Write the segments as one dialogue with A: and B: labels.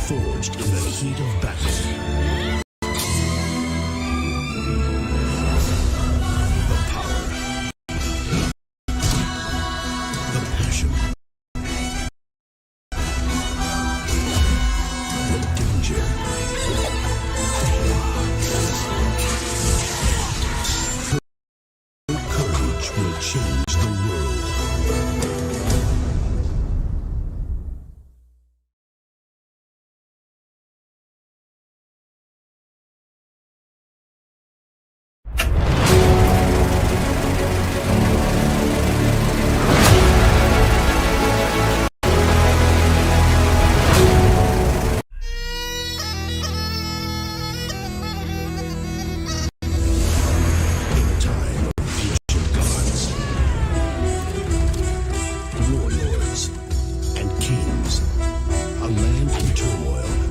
A: Forged in the heat of battle. The power, the passion, the danger. Her courage will change the world.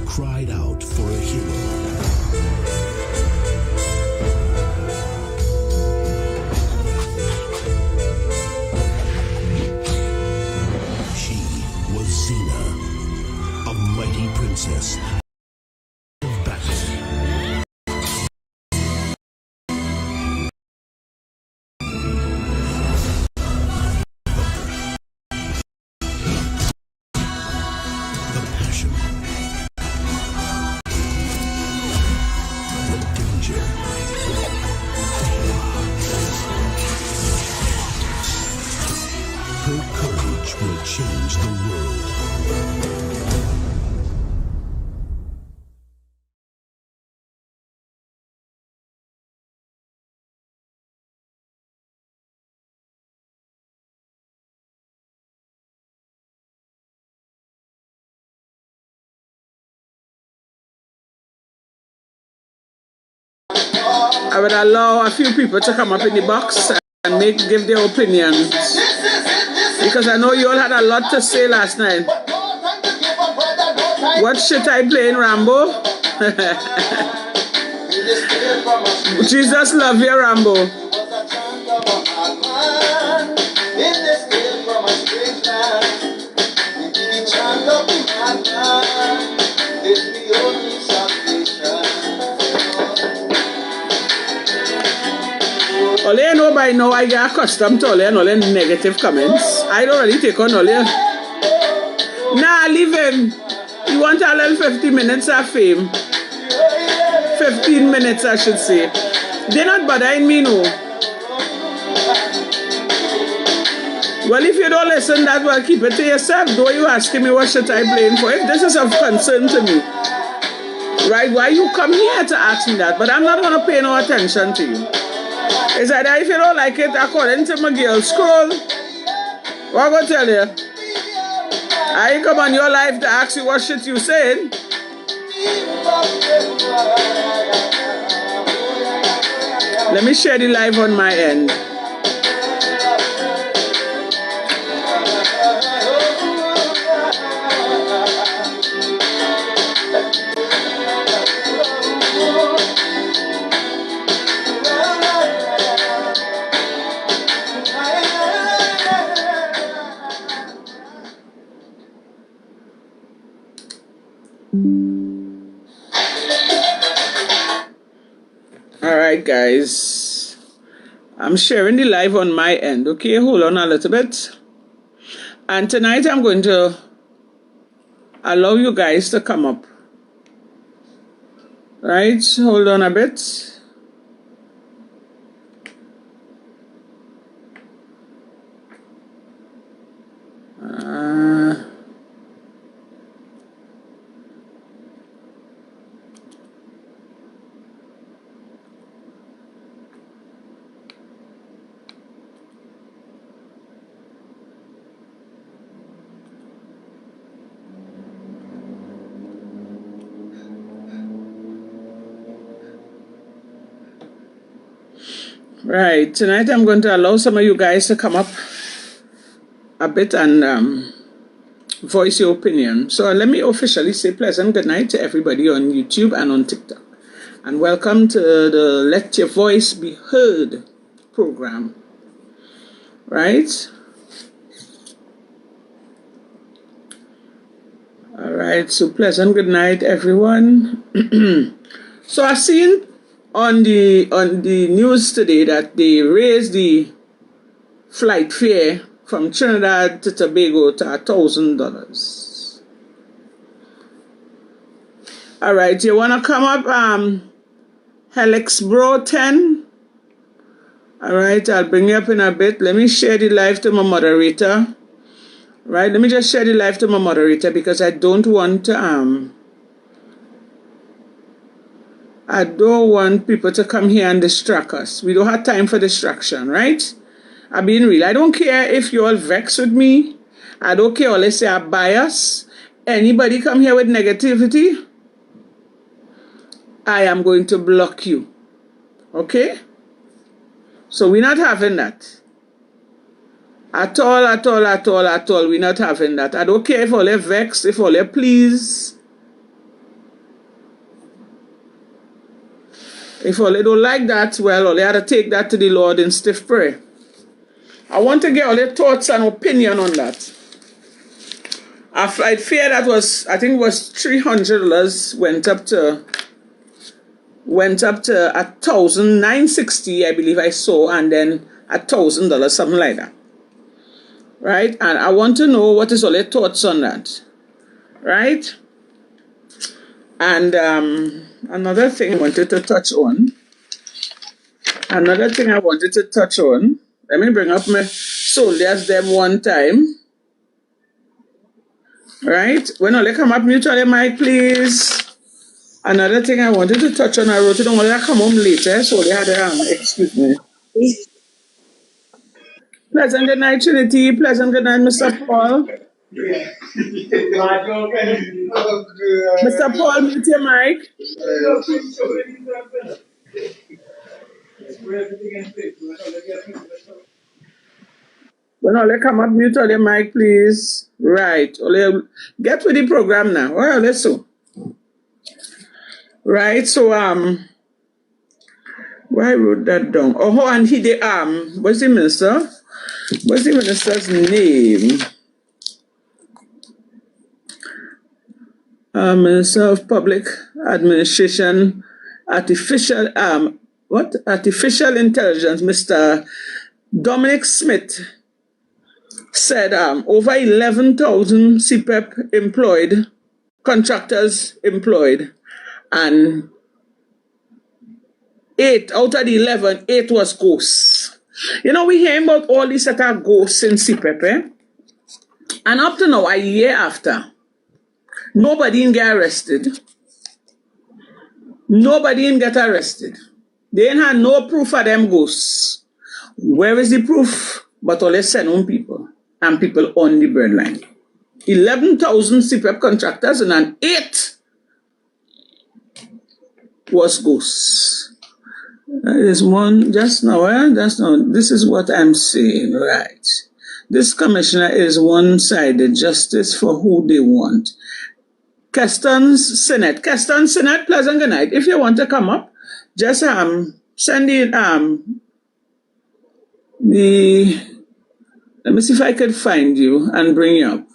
A: Cried out for a hero. She was Xena, a mighty princess of battle. The passion. Her courage will change the world.
B: I would allow a few people to come up in the box and give their opinions, because I know you all had a lot to say last night. What shit I playing, Rambo? Jesus love you, Rambo. All you know by now, I get accustomed to all the negative comments. I don't really take on all you. Nah, leave him. You want a little 50 minutes of fame. 15 minutes, I should say. They're not bothering me, no. Well, if you don't listen, that will keep it to yourself. Though you asking me what shit I playing for. If this is of concern to me, right, why you come here to ask me that? But I'm not going to pay no attention to you. It's either if you don't like it, according to my girl scroll, what I'm going to tell you? I ain't come on your life to ask you what shit you saying. Let me share the live on my end. Alright guys, I'm sharing the live on my end, okay? Hold on a little bit. And tonight I'm going to allow you guys to come up. Right, hold on a bit. Right. Tonight I'm going to allow some of you guys to come up a bit and voice your opinion. So let me officially say pleasant good night to everybody on YouTube and on TikTok. And welcome to the Let Your Voice Be Heard program. Right? All right. So pleasant good night, everyone. So I seen on the news today that they raised the flight fare from Trinidad to Tobago to $1,000. All right, you wanna come up, Helix Bro 10? All right, I'll bring you up in a bit. Let me share the live to my moderator. Right, let me just share the live to my moderator because I don't want to I don't want people to come here and distract us. We don't have time for distraction, right? I'm being real. I don't care if you all vex with me. I don't care, or let's say I'm biased. Anybody come here with negativity, I am going to block you. Okay? So we're not having that. At all. We're not having that. I don't care if all you vex, if all you please. If all you don't like that, well, all you have to take that to the Lord in stiff prayer. I want to get all your thoughts and opinion on that. A flight fare that was, I think was $300 went up to $1,960, I believe I saw, and then $1,000, something like that. Right? And I want to know what is all your thoughts on that. Right? And another thing I wanted to touch on. Let me bring up my soldiers them one time. Right? When all they come up, mute your mic, please. Another thing I wanted to touch on, I wrote it down when I come home later, so they had excuse me. Pleasant good night, Trinity. Pleasant good night, Mr. Paul. Mr. Paul, mute your mic. When all they come up, mute all your mic, please. Right. Get with the program now. Well, let's so. Right, so why I wrote that down? Oh, and he did what's the minister? What's the minister's name? Minister of Public Administration, Artificial Intelligence, Mr. Dominic Smith said over 11,000 CPEP contractors employed, and 8 out of the 11, 8 was ghosts. You know, we hear about all these that are ghosts in CPEP, and up to now, a year after, nobody get arrested. Nobody get arrested. They ain't had no proof of them ghosts. Where is the proof? But all they send on people, and people on the breadline. 11,000 CPEP contractors, and an 8 was ghosts. That is one just now. This is what I'm saying, right? This commissioner is one-sided, justice for who they want. Keston Sinnott, pleasant good night. If you want to come up, just send in let me see if I could find you and bring you up.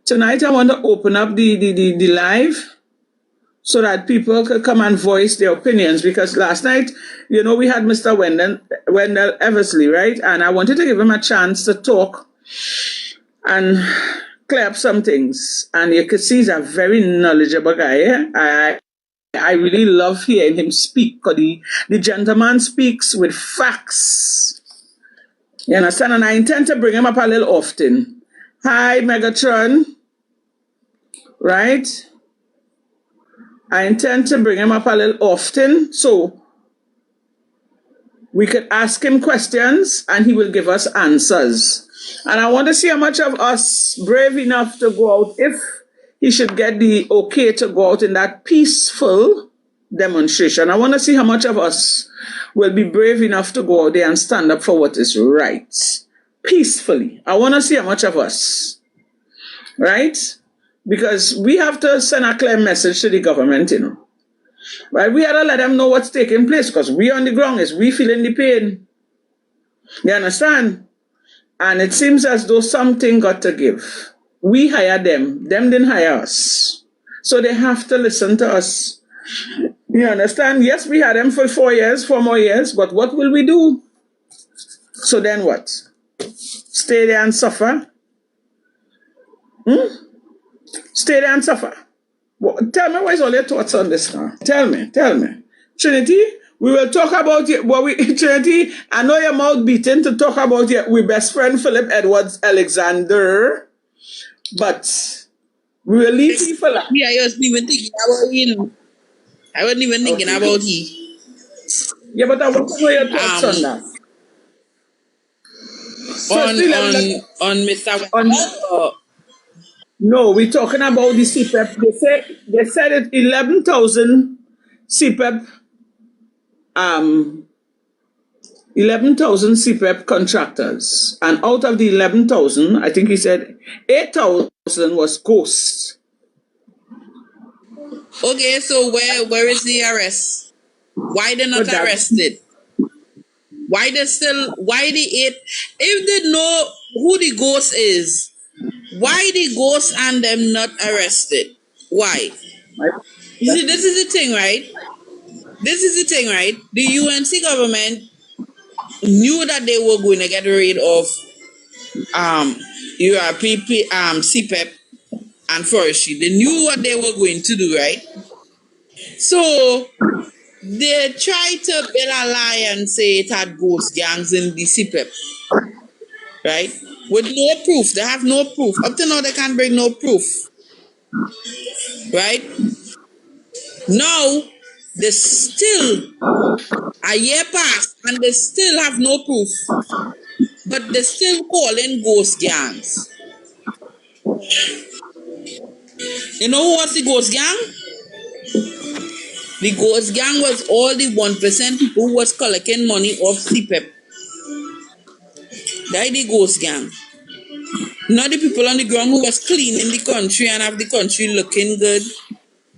B: Tonight I want to open up the live so that people could come and voice their opinions, because last night, you know, we had Mr. Wendell Eversley, right? And I wanted to give him a chance to talk and clear up some things. And you could see he's a very knowledgeable guy. Yeah? I really love hearing him speak, because the gentleman speaks with facts. You understand? And I intend to bring him up a little often. Hi, Megatron. Right? I intend to bring him up a little often, so we could ask him questions and he will give us answers. And I want to see how much of us brave enough to go out, if he should get the okay to go out in that peaceful demonstration. I want to see how much of us will be brave enough to go out there and stand up for what is right, peacefully. I want to see how much of us, right? Because we have to send a clear message to the government, you know. Right? We have to let them know what's taking place because we on the ground is we feeling the pain. You understand? And it seems as though something got to give. We hired them. Them didn't hire us. So they have to listen to us. You understand? Yes, we had them for 4 more years, but what will we do? So then what? Stay there and suffer? Stay there and suffer? Well, tell me what is all your thoughts on this now? Tell me. Trinity, we will talk about it. Trinity, I know your mouth beaten to talk about it with best friend Philip Edwards Alexander, but we will leave you for that.
C: Yeah, I wasn't even thinking about him. I wasn't even thinking about he.
B: Yeah, but I want to know your thoughts on that.
C: On Mr.
B: No, we're talking about the CPEP. They said it 11,000 CPEP 11,000 CPEP contractors, and out of the 11,000, I think he said 8,000 was ghosts.
C: Okay, so where is the arrest? Why they not arrested? Why the 8? If they know who the ghost is, why the ghost and them not arrested? Why? You see, this is the thing, right? The UNC government knew that they were going to get rid of URPP, CPEP, and forestry. They knew what they were going to do, right? So they tried to build a lie and say it had ghost gangs in the CPEP, right? With no proof. They have no proof. Up to now, they can't bring no proof, right? Now, they still, a year passed, and they still have no proof. But they still calling ghost gangs. You know who was the ghost gang? The ghost gang was all the 1% people who was collecting money off CPEP. That the ghost gang. Not the people on the ground who was cleaning the country and have the country looking good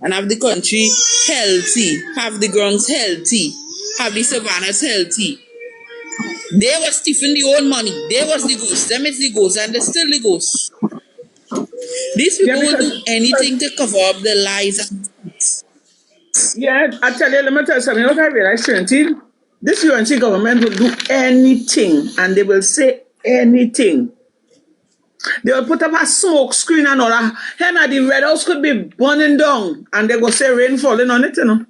C: and have the country healthy, have the grounds healthy, have the savannas healthy. They was stealing the own money. They was the ghosts. Them is the ghosts and they still the ghosts. These people will do anything to cover up the lies.
B: Yeah, I tell you, let me tell you something. What I realize, Trinity, this UNC government will do anything and they will say anything. They will put up a smoke screen and all that. Henna, the Red House could be burning down and they go say rain falling on it, you know.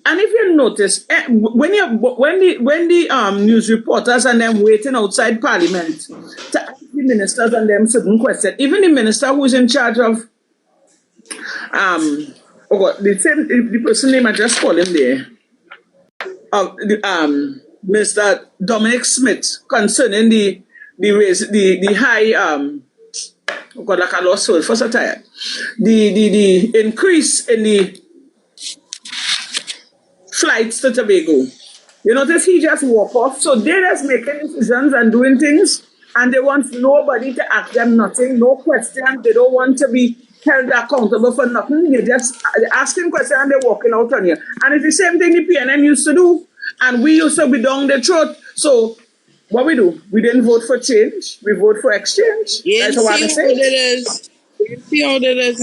B: And if you notice, when the news reporters and them waiting outside Parliament to ask the ministers and them certain questions, even the minister who is in charge of the person name I just called him there, Mr. Dominic Smith, concerning the high like I lost soul for so tired. The increase in the flights to Tobago. You notice he just walk off. So they're just making decisions and doing things, and they want nobody to ask them nothing, no question. They don't want to be held accountable for nothing. They're just asking questions and they're walking out on you. And it's the same thing the PNM used to do, and we used to be down the throat. So what we do? We didn't vote for change. We vote for exchange. That's what I say.
C: You see how they is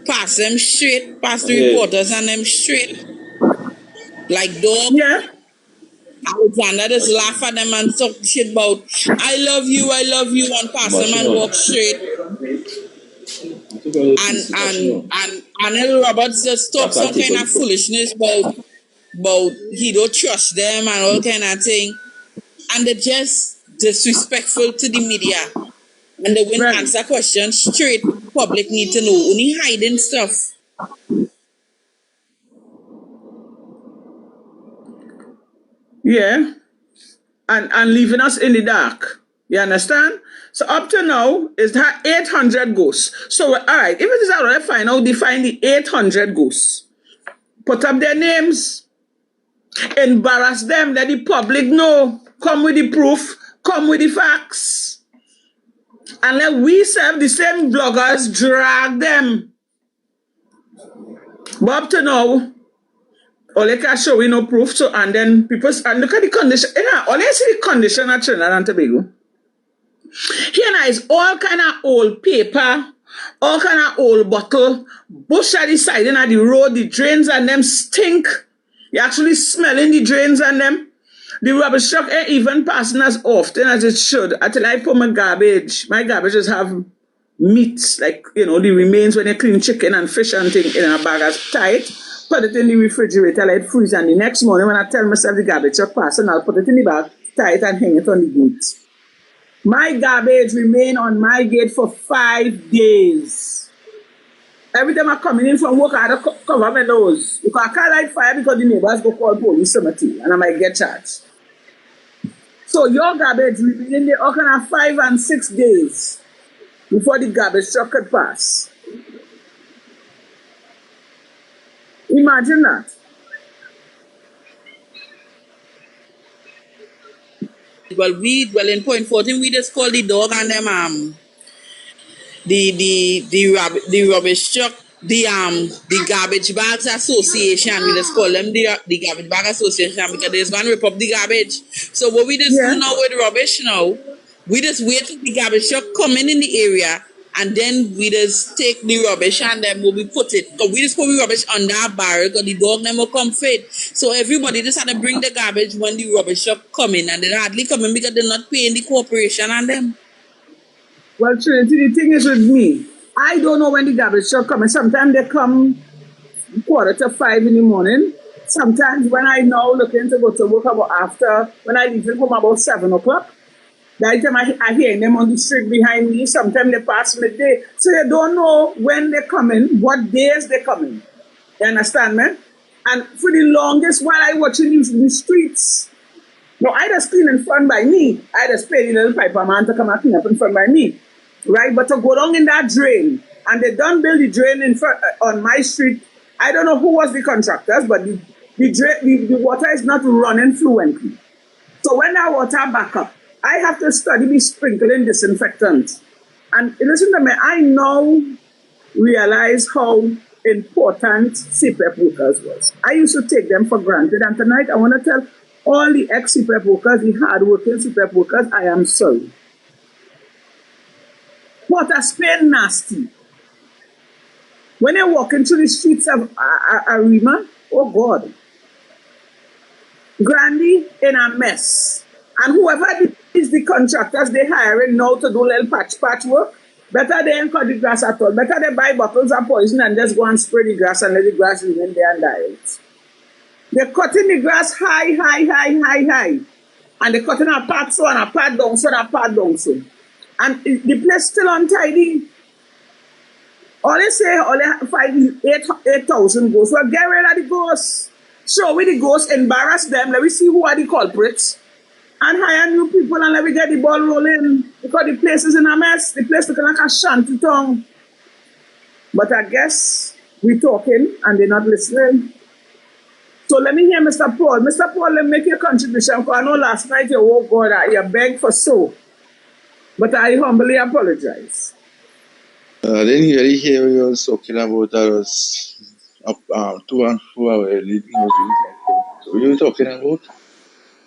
C: pass them straight, pass the reporters and them straight. Like dog.
B: Yeah.
C: Alexander just laugh at them and talk shit about I love you, and pass them and walk straight. And L. Roberts just talk some kind of foolishness about he don't trust them and all kind of thing. And they're just disrespectful to the media. And they won't answer questions straight. Public need to know. Only hiding stuff.
B: Yeah. And leaving us in the dark. You understand? So up to now, is that 800 ghosts. So, all right, if it is already final, define the 800 ghosts. Put up their names. Embarrass them, let the public know. Come with the proof, come with the facts. And let we serve the same bloggers drag them. But up to now, all they can show we no proof. So and then people and look at the condition. All they see the condition at Trinidad and Tobago. Here now is all kind of old paper, all kind of old bottle, bush at the side of the road, the drains and them stink. You're actually smelling the drains and them. The rubbish truck ain't even passing as often as it should. Until I put my garbage just have meat, like, the remains when you clean chicken and fish and thing in a bag as tight, put it in the refrigerator, let it freeze, and the next morning when I tell myself the garbage truck passing, I'll put it in the bag tight and hang it on the gate. My garbage remain on my gate for 5 days. Every time I come in from work, I have to cover my nose. Because I can't light fire because the neighbors go call police cemetery and I might get charged. So your garbage remain in there all kind of 5 and 6 days before the garbage truck could pass. Imagine that.
C: Well, in Point 14, we just call the dog and them the rubbish truck, the garbage bags association. We just call them the garbage bag association because there's one rip up the garbage. So what we just do now with rubbish now, we just wait till the garbage truck come in the area, and then we just take the rubbish and then we put it. Cause we just put the rubbish under a barrel because the dog never come fit. So everybody just had to bring the garbage when the rubbish truck come in, and they hardly come in because they're not paying the corporation and them.
B: Well, Trinity, the thing is with me, I don't know when the garbage truck comes. Sometimes they come 4:45 in the morning. Sometimes when I now looking to go to work about after, when I leave home about 7 o'clock, that time I hear them on the street behind me. Sometimes they pass midday. So you don't know when they're coming, what days they're coming. You understand me? And for the longest while I watching the streets, no, I just clean in front by me. I just pay the little piper man to come and clean up in front by me. Right? But to go down in that drain, and they don't build the drain in front on my street. I don't know who was the contractors, but the water is not running fluently. So when that water back up, I have to study the sprinkling disinfectant. And listen to me, I now realize how important CPEP workers was. I used to take them for granted, and tonight I want to tell all the ex-CPEP workers, the hard-working CPEP workers, I am sorry. Water Spain nasty. When they walk into the streets of Arima, oh God, Grandy in a mess. And whoever is the contractors they hiring now to do little patch work, better they ain't cut the grass at all. Better they buy bottles of poison and just go and spray the grass and let the grass remain there and die. They're cutting the grass high. And they're cutting a part so and a part down so and a part down so. And the place still untidy. All they say, all they find 8,000 ghosts. Well, get rid of the ghosts. Show we the ghosts, embarrass them. Let me see who are the culprits. And hire new people and let me get the ball rolling. Because the place is in a mess. The place looking like a shanty town. But I guess we're talking and they're not listening. So let me hear Mr. Paul. Mr. Paul, let me make your contribution. Because I know last night you, oh God, you begged for so. But I humbly apologize.
D: I didn't really hear what you were talking about. I was up 2 and 4 hours. What were you talking about?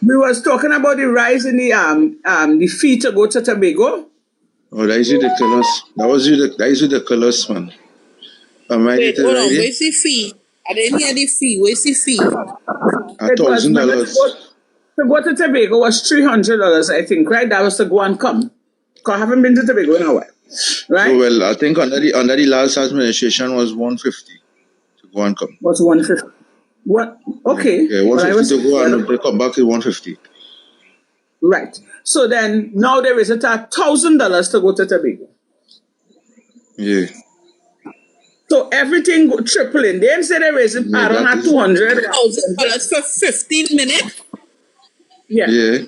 B: We was talking about the rise in the fee to go to Tobago.
D: Oh, that is ridiculous. That is ridiculous, man.
C: Wait, hold on. Where's the fee? I didn't hear the fee. Where's the fee?
D: $1,000.
B: To go to Tobago was $300, I think, right? That was to go and come. Because I haven't been to Tobago in a while. Right?
D: Oh, well, I think under the last administration was $150 to go and come.
B: Was $150? What? Okay.
D: Yeah, $150 to go and they come back to $150.
B: Right. So then now there is $1,000 to go to Tobago.
D: Yeah.
B: So everything tripling. They didn't say there is $200.
C: $1,000 for 15 minutes?
B: Yeah.
D: Yeah.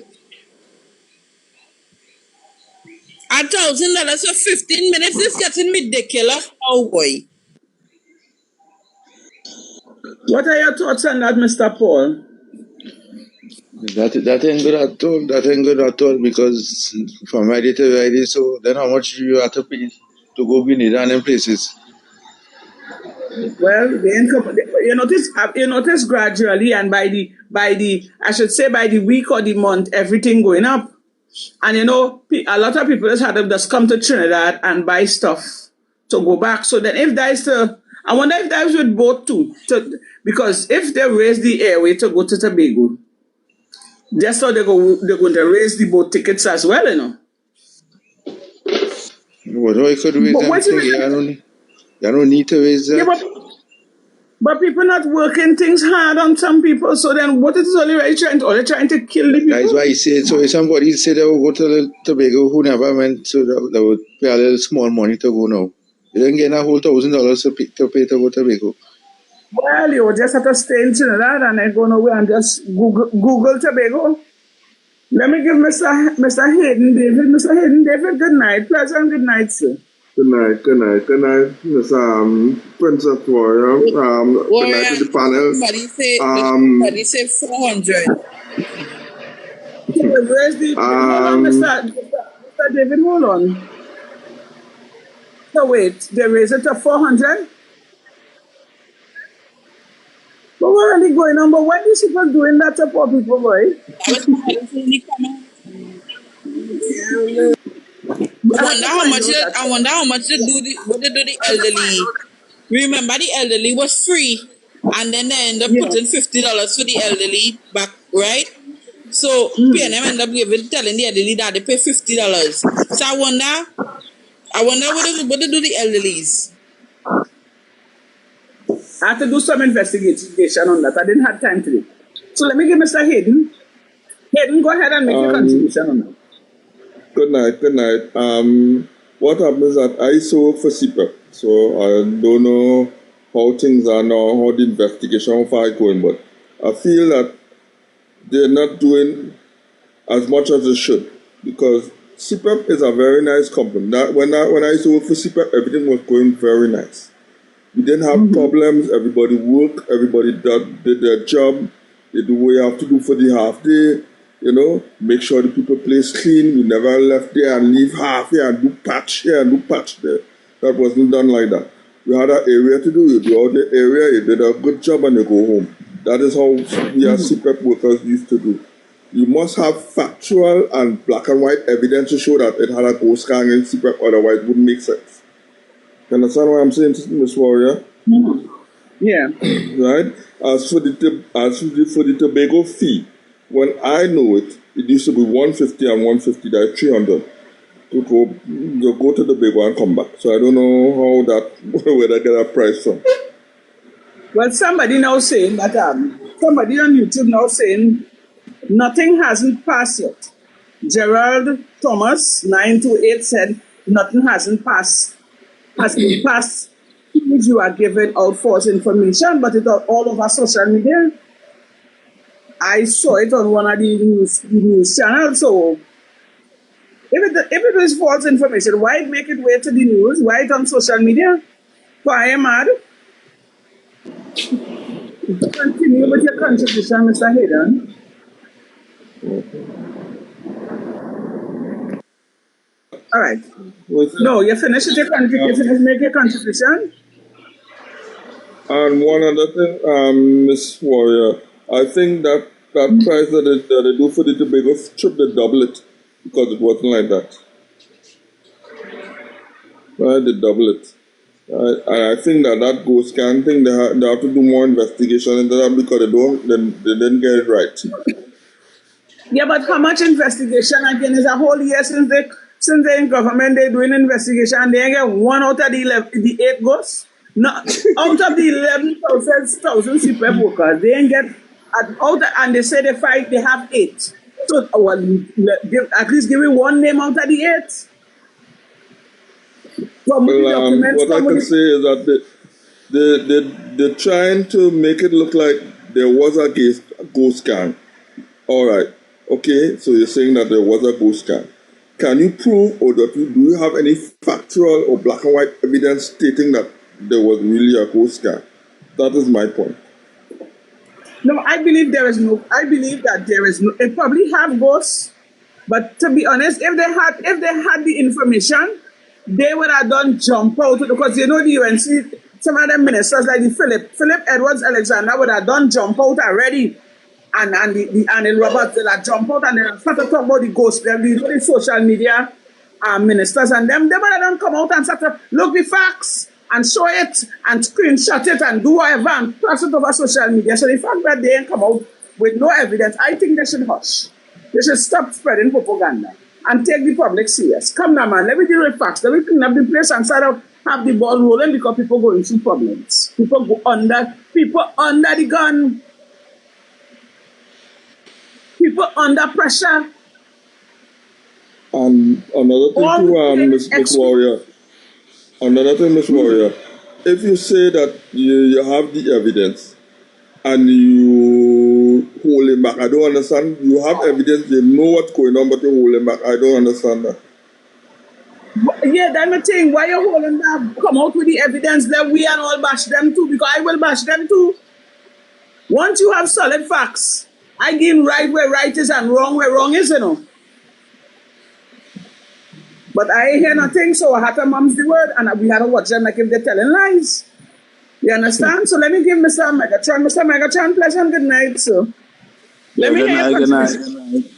C: $1,000 for 15 minutes? This is getting ridiculous. Oh boy.
B: What are your thoughts on that, Mr. Paul?
D: That ain't good at all. That ain't good at all because from Friday to Friday, so then how much you have to pay to go Grenada and them places?
B: Well, the income, you notice gradually, and by the I should say by the week or the month, everything going up. And a lot of people just come to Trinidad and buy stuff to go back. So then, if that is I wonder if that is with boat too, because if they raise the airway to go to Tobago, just so they're going to raise the boat tickets as well.
D: What I could raise
B: But what's
D: anything, you don't need to raise
B: yeah,
D: that.
B: but people not working things hard on some people. So then, what is only right only trying to kill the
D: That's
B: people?
D: why he said, so if somebody said they will go to Tobago who never went, so they would pay a little small money to go now. You don't get a whole $1,000 to pay to go to Tobago.
B: Well, you just have to stay in Trinidad and then go nowhere and just Google Tobago. Let me give Mr. Hayden David. Mr. Hayden David, good night. Pleasant good night, sir.
E: Good night, Miss Princess Warrior. Good night to the panel.
C: Somebody say 400.
B: Where's hold on, Mr. David, hold on. So wait, they raise it to 400? But what are they going on? But why these people doing that to poor people, boy?
C: I was in the comment. I wonder how much they do the elderly. Remember, the elderly was free, and then they end up putting $50 for the elderly back, right? So PNM end up telling the elderly that they pay $50. So I wonder what they do the elderlies.
B: I have to do some investigation on that. I didn't have time today. So let me give Mr. Hayden. Hayden, go ahead and make your contribution on that.
E: Good night. What happens is that I used to work for CPEP, so I don't know how things are now, how the investigation, how far it's going, but I feel that they're not doing as much as they should, because CPEP is a very nice company. When I used to work for CPEP, everything was going very nice. We didn't have problems. Everybody worked. Everybody did their job. They do what you have to do for the half day. Make sure the people place clean. We never left there and leave half here and do patch here and do patch there. That wasn't done like that. We had an area to do. You do out the area, you did a good job, and you go home. That is how we as CPEP workers used to do. You must have factual and black and white evidence to show that it had a ghost gang in CPEP, otherwise it wouldn't make sense. You understand what I'm saying, Miss Warrior?
B: Yeah.
E: Right? As for the Tobago fee, when I know it used to be 150 and 150, that's 300 to go to Tobago and come back. So I don't know where they get that price from.
B: Well, somebody now saying that somebody on YouTube now saying nothing hasn't passed yet. Gerald Thomas 928 said nothing hasn't passed. Has been passed. You are giving out false information, but it's all over social media. I saw it on one of the news channels. So if it is false information, why make it way to the news? Why it on social media? Why am I mad? Continue with your contribution, Mr. Hayden. All right. No, you finished with your contribution. Make your contribution.
E: And one other thing, Miss Warrior, I think that price that they do for the Tobago trip, they double it, because it wasn't like that. Right, they double it. And I think that ghost scan thing, they have to do more investigation into that, because they didn't get it right.
B: Yeah, but how much investigation again? Is a whole year since they're in government, they're doing investigation, and they get one out of the 8 ghosts. No, out of the 11,000 CPEP workers, they ain't get and they say they have 8. So at least give me one name out of the 8.
E: What I can say is that they're trying to make it look like there was a ghost gang. All right, okay, so you're saying that there was a ghost gang. Can you prove, or do you have any factual or black and white evidence stating that there was really a ghost gang? That is my point.
B: No, I believe there is no. I believe that there is no. It probably have ghosts, but to be honest, if they had the information, they would have done jump out because you know the UNC. Some of them ministers like the Philip Edwards Alexander would have done jump out already, and the Anil Roberts will have jump out and then start to talk about the ghosts. The social media ministers and them, they would have done come out and start to look the facts and show it and screenshot it and do whatever and pass it over social media. So the fact that they ain't come out with no evidence, I think they should hush. They should stop spreading propaganda and take the public serious. Come now, man, let me deal with facts. Let me clean up the place and start up, have the ball rolling because people go into problems. People under the gun. People under pressure.
E: And another thing to Miss Warrior. Another thing, Miss Warrior, if you say that you have the evidence and you hold him back, I don't understand. You have evidence, you know what's going on, but you hold him back. I don't understand that.
B: Yeah, that's the thing. Why you holding back? Come out with the evidence that we and all bash them too, because I will bash them too. Once you have solid facts, I give right where right is and wrong where wrong is, you know. But I ain't hear nothing, so I had to mum's the word, and we had to watch them like if they're telling lies. You understand? So let me give Mr. Megatron. Mr. Megatron, pleasant good night, sir. Let me hear your contribution.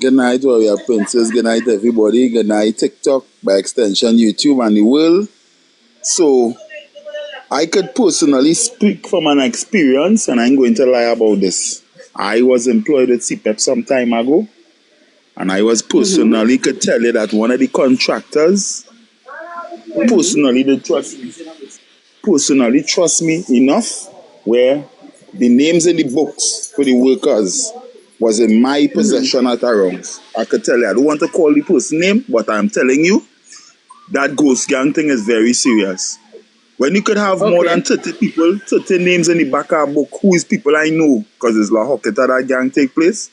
F: Good night, Warrior Princess. Good night, everybody. Good night, TikTok, by extension, YouTube, and the world. So, I could personally speak from an experience, and I'm going to lie about this. I was employed with CPEP some time ago. And I was personally could tell you that one of the contractors personally trust me enough where the names in the books for the workers was in my possession at around. I could tell you, I don't want to call the person name, but I'm telling you that ghost gang thing is very serious. When you could have more than 30 people, 30 names in the back of a book, who is people I know, because it's La Hocketa that gang take place.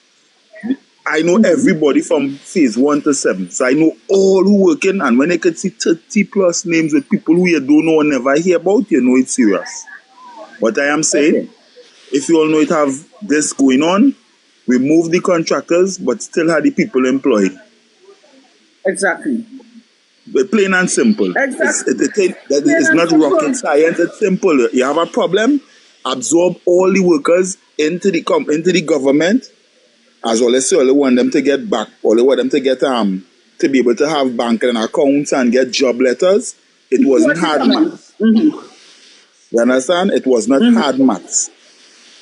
F: I know everybody from phase 1 to 7. So I know all who working, and when I could see 30 plus names with people who you don't know or never hear about, you know it's serious. What I am saying, if you all know it have this going on, remove the contractors, but still have the people employed.
B: Exactly.
F: But plain and simple.
B: Exactly.
F: It's not rocket science, it's simple. You have a problem, absorb all the workers into the government. As well as all want them to get back, all they want them to get to be able to have banking accounts and get job letters. It wasn't hard maths. You understand? It was not hard maths.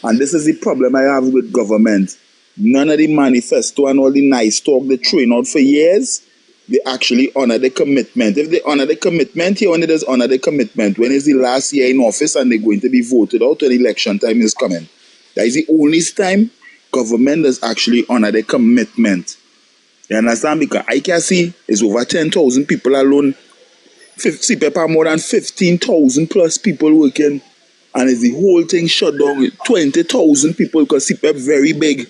F: And this is the problem I have with government. None of the manifesto and all the nice talk they throwing out for years, they actually honor the commitment. If they honor the commitment, you only does honor the commitment. When is the last year in office and they're going to be voted out when election time is coming? That is the only time government does actually honor the commitment. You understand? Because I can see it's over 10,000 people alone. CPEP have more than 15,000 plus people working. And it's the whole thing shut down with 20,000 people because CPEP very big.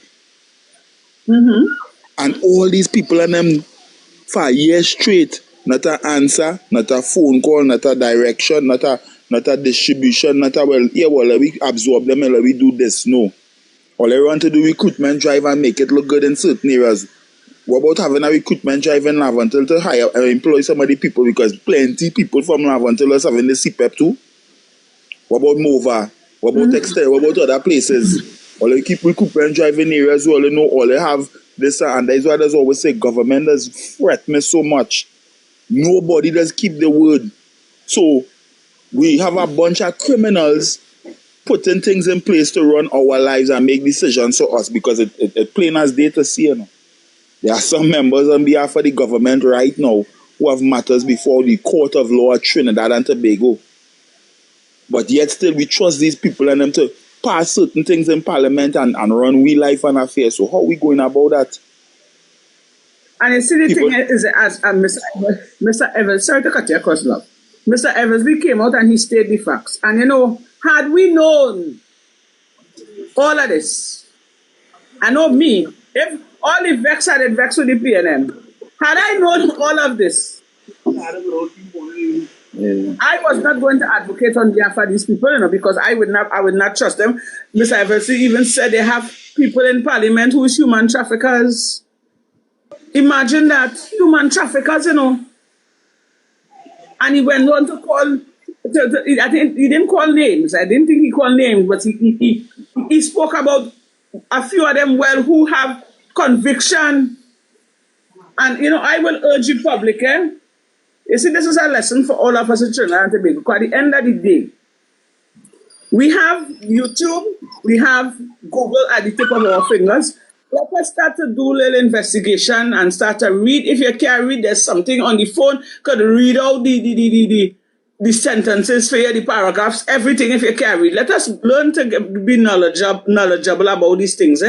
F: And all these people and them for years straight, not an answer, not a phone call, not a direction, not a distribution, not a let we absorb them and let we do this. No. All I want to do recruitment drive and make it look good in certain areas. What about having a recruitment drive in Lavantil to hire and employ some of the people? Because plenty people from Lavantil are having the CPEP too. What about Mova? What about Exter? What about other places? All they keep recruitment driving areas, all they know, all they have this and that's why there's always say government does fret me so much. Nobody does keep the word. So we have a bunch of criminals putting things in place to run our lives and make decisions for us because it plain as day to see. You know. There are some members on behalf of the government right now who have matters before the court of law at Trinidad and Tobago. But yet still we trust these people and them to pass certain things in parliament and run we life and affairs. So how are we going about that?
B: And you see the thing is as Mr. Evans, sorry to cut you across, love. Mr. Eversley came out and he stated the facts. And you know, had we known all of this, I know me, if all the vex had vex with the PNM, had I known all of this, I was not going to advocate on behalf of these people, because I would not trust them. Miss Iverson even said they have people in parliament who is human traffickers. Imagine that, human traffickers, And he went on to call. I think he didn't call names. I didn't think he called names, but he spoke about a few of them who have conviction. And I will urge the public, You see, this is a lesson for all of us in Trinidad and Tobago. Because at the end of the day, we have YouTube, we have Google at the tip of our fingers. Let us start to do a little investigation and start to read. If you can't read, there's something on the phone. Could read out the sentences for you, the paragraphs, everything if you can't read. Let us learn to be knowledgeable about these things.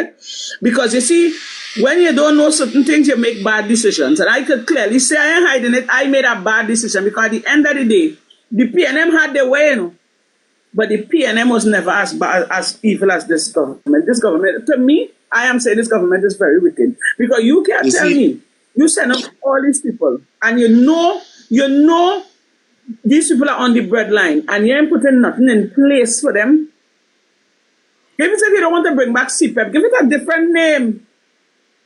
B: Because you see, when you don't know certain things, you make bad decisions. And I could clearly say, I ain't hiding it, I made a bad decision because at the end of the day, the PNM had their way, But the PNM was never as bad, as evil as this government. This government, to me, I am saying this government is very wicked. Because you can't tell me, you send up all these people, and you know these people are on the breadline, and you ain't putting nothing in place for them. If you don't want to bring back CPEP, give it a different name.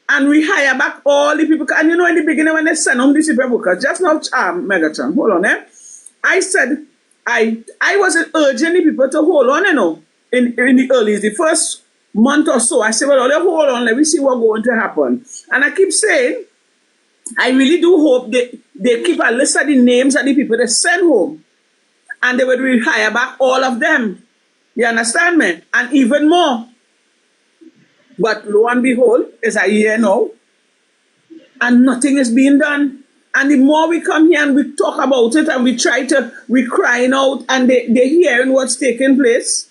B: And we hire back all the people. And in the beginning when they send home the CPEP workers, just now, Megatron, hold on, I said, I wasn't urging the people to hold on, in the early, the first month or so. I said, well, hold on, let me see what's going to happen. And I keep saying, I really do hope they keep a list of the names of the people they send home. And they would rehire back all of them. You understand me? And even more. But lo and behold, it's a year now. And nothing is being done. And the more we come here and we talk about it and we crying out and they're hearing what's taking place.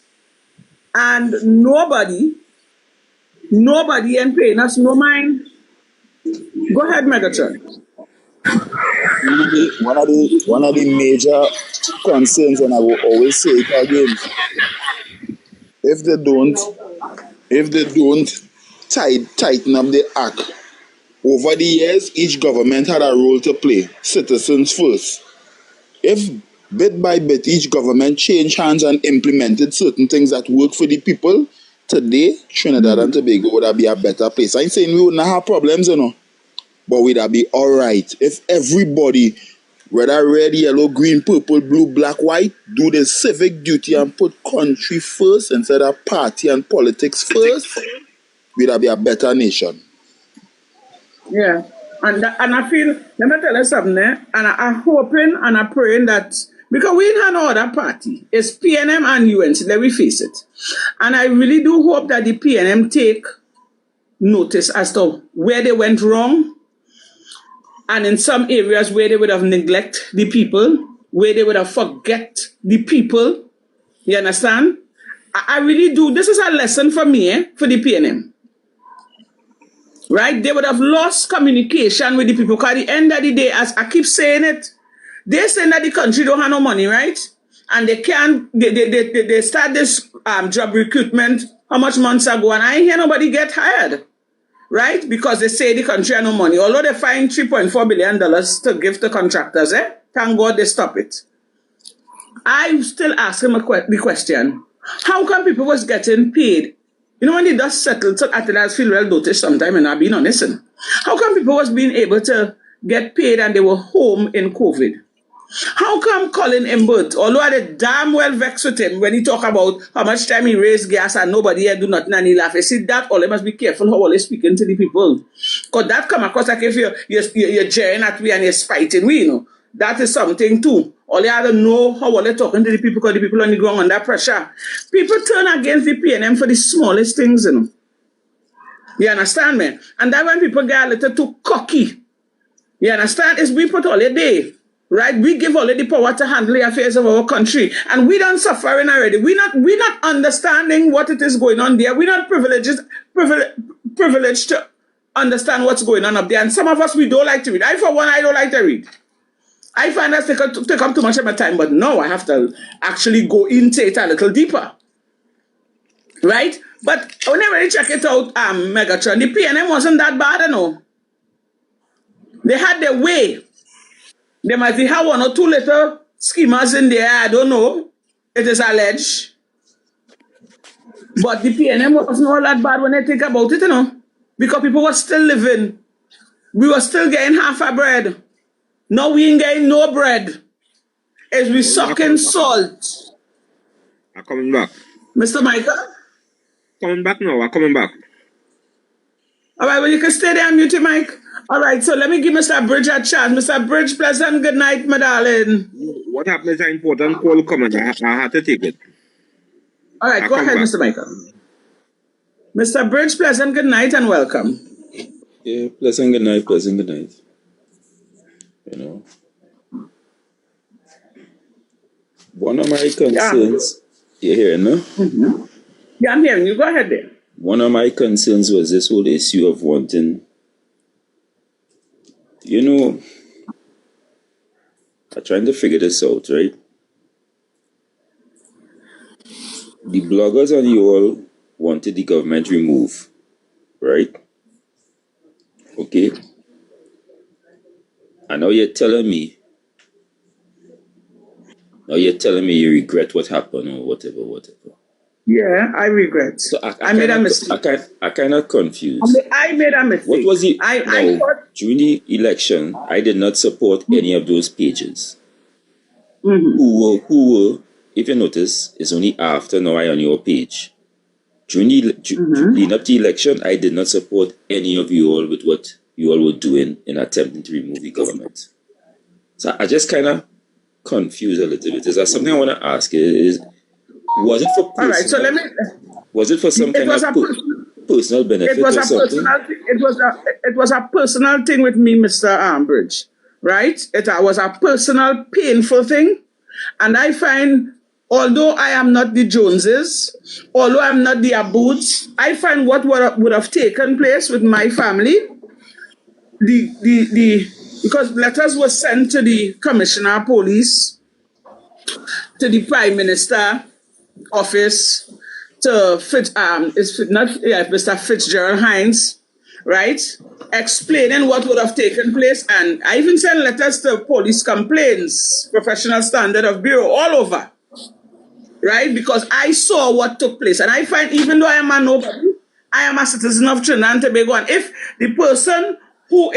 B: And nobody ain't paying us no mind. Go ahead, Megatron.
F: One of the major concerns, and I will always say it again, if they don't tighten up the act, over the years, each government had a role to play. Citizens first. If bit by bit each government changed hands and implemented certain things that work for the people, today Trinidad and Tobago would be a better place. I ain't saying we wouldn't have problems, but we'd be alright if everybody, whether red, yellow, green, purple, blue, black, white, do the civic duty and put country first instead of party and politics first, we'd be a better nation.
B: Yeah, and I feel, let me tell you something, and I'm hoping and I'm praying that, because we have no other party, it's PNM and UNC, let me face it. And I really do hope that the PNM take notice as to where they went wrong, and in some areas where they would have neglected the people, where they would have forget the people, you understand? I really do, this is a lesson for me, for the PNM. Right? They would have lost communication with the people. Because at the end of the day, as I keep saying it, they're saying that the country don't have no money, right? And they can't, they start this job recruitment how much months ago, and I ain't hear nobody get hired. Right? Because they say the country has no money. Although they find $3.4 billion to give to contractors, thank God they stop it. I'm still asking the question, how come people was getting paid? When the dust settled, so I feel well noticed sometime, and I've been honest. How come people was being able to get paid and they were home in COVID? How come Colin Imbert, although I did damn well vexed with him when he talk about how much time he raised gas and nobody here do nothing and he laugh. You see that, all they must be careful how all they speaking to the people. Because that come across like if you're jeering at me and you're spiting me, That is something too. All you have to know how they're talking to the people, because the people on the ground under pressure. People turn against the PNM for the smallest things, You understand me? And that when people get a little too cocky, you understand? It's we put all the day, right? We give all the power to handle the affairs of our country. And we don't suffering already. We're not understanding what it is going on there. We're not privileged to understand what's going on up there. And some of us, we don't like to read. I, for one, I don't like to read. I find that take up too much of my time, but no, I have to actually go into it a little deeper. Right? But whenever you check it out, Megatron, the PNM wasn't that bad, They had their way. They might have one or two little schemers in there. I don't know. It is alleged. But the PNM wasn't all that bad when I think about it, because people were still living. We were still getting half a bread. Now we ain't getting no bread. As we sucking salt.
G: I'm coming back.
B: Mr. Michael?
G: Coming back now. I'm coming back.
B: All right, well, you can stay there and mute your mic. All right, so let me give Mr. Bridge a chance. Mr. Bridge, pleasant good night, my darling.
G: What happened is an important call coming. I had to take it.
B: All right, go ahead, Mr. Michael. Mr. Bridge, pleasant good night and welcome.
H: Yeah, pleasant good night, pleasant good night. One of my concerns, you hear, no?
B: Mm-hmm. Yeah, I'm hearing you. Go ahead there.
H: One of my concerns was this whole issue of wanting, I'm trying to figure this out, right? The bloggers and you all wanted the government removed, right? Okay. And now you're telling me you regret what happened or whatever.
B: Yeah, I regret.
H: So
B: I made a mistake.
H: I kind of confused.
B: I made a mistake.
H: What was it?
B: I thought
H: during the election, I did not support any of those pages.
B: Mm-hmm.
H: Who were, if you notice, it's only after now I on your page. During the leading up to the election, I did not support any of you all with what you all were doing in attempting to remove the government. So I just kind of confused a little bit. Is that something I want to ask? Was it for personal?
B: All right, so let me.
H: Was it for some kind of personal benefit or something?
B: It was a personal thing with me, Mr. Bridge. Right? It was a personal, painful thing, and I find, although I am not the Joneses, although I'm not the Aboots, I find what would have taken place with my family. Because letters were sent to the Commissioner of Police, to the Prime Minister office, to Mr. Fitzgerald Hines, right? Explaining what would have taken place. And I even sent letters to police complaints, professional standard of bureau, all over, right? Because I saw what took place. And I find, even though I am a nobody, I am a citizen of Trinidad and Tobago. And if the person who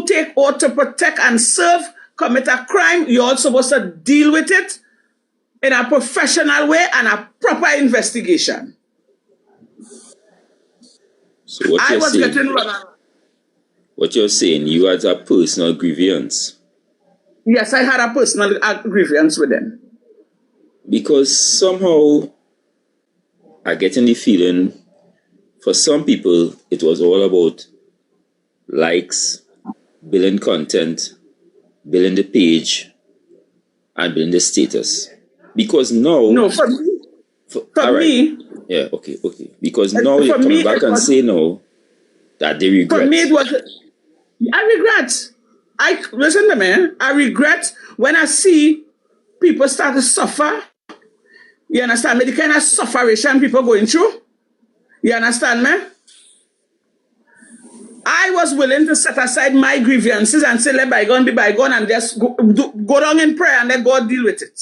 B: take oath to protect and serve commit a crime, you're also supposed to deal with it in a professional way and a proper investigation.
H: So what you're saying, you had a personal grievance?
B: Yes, I had a personal grievance with them.
H: Because somehow I get in the feeling, for some people, it was all about likes, building content, building the page, and building the status. Because now...
B: No, for me... me...
H: Yeah, okay. Because now you're coming back and say now that they regret.
B: For me, it was... I regret. Listen to me. I regret when I see people start to suffer. You understand me? The kind of sufferation people going through. You understand me? I was willing to set aside my grievances and say, let bygone be bygone, and just go down in prayer and let God deal with it.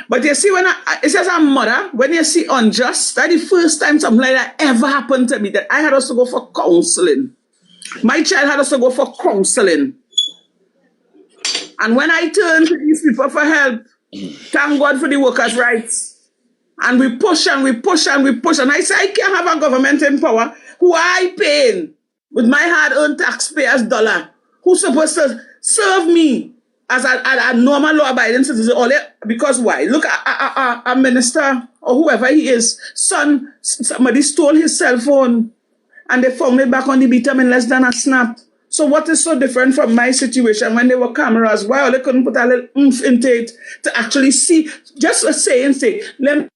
B: But you see, it says a mother, when you see unjust, that's the first time something like that ever happened to me, that I had us to go for counseling. My child had us to go for counseling. And when I turned to these people for help, thank God for the workers' rights. And we push and we push and we push. And I say, I can't have a government in power who I paying with my hard-earned taxpayers' dollar, who's supposed to serve me as a normal law-abiding citizen. Because why? Look, a minister or whoever he is, son, somebody stole his cell phone and they found it back on the beat in less than a snap. So what is so different from my situation when there were cameras? Why they couldn't put a little oomph into it to actually see? Just a say, let me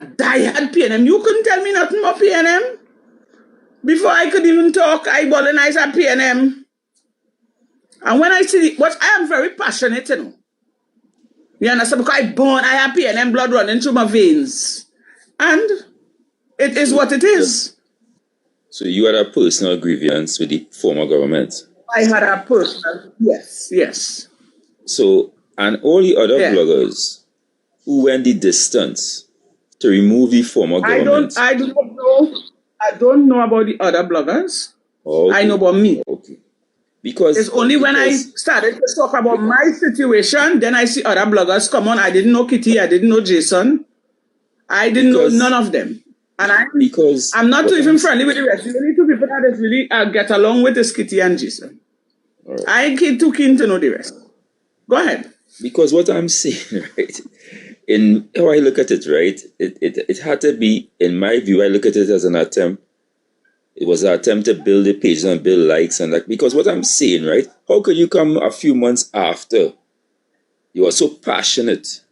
B: Die-hard PNM. You couldn't tell me nothing about PNM. Before I could even talk, I bolonize at PNM. And when I see it, but I am very passionate, you know. You understand? Because I have PNM blood running through my veins. And it is what it is.
H: So you had a personal grievance with the former government?
B: I had a personal, yes.
H: So, and all the other bloggers who went the distance to remove the former government?
B: I don't know about the other bloggers.
H: Okay.
B: I know about me.
H: Okay. Because
B: it's only when I started to talk about my situation, then I see other bloggers come on. I didn't know Kitty, I didn't know Jason. I didn't know none of them. And I'm not too even friendly with the rest. The only two people that really get along with is Kitty and Jason. Right. I ain't too keen to know the rest. Go ahead.
H: Because what I'm saying, right, in how I look at it, right, it had to be, in my view, I look at it as an attempt. It was an attempt to build a page and build likes and like, because what I'm saying, right, how could you come a few months after you are so passionate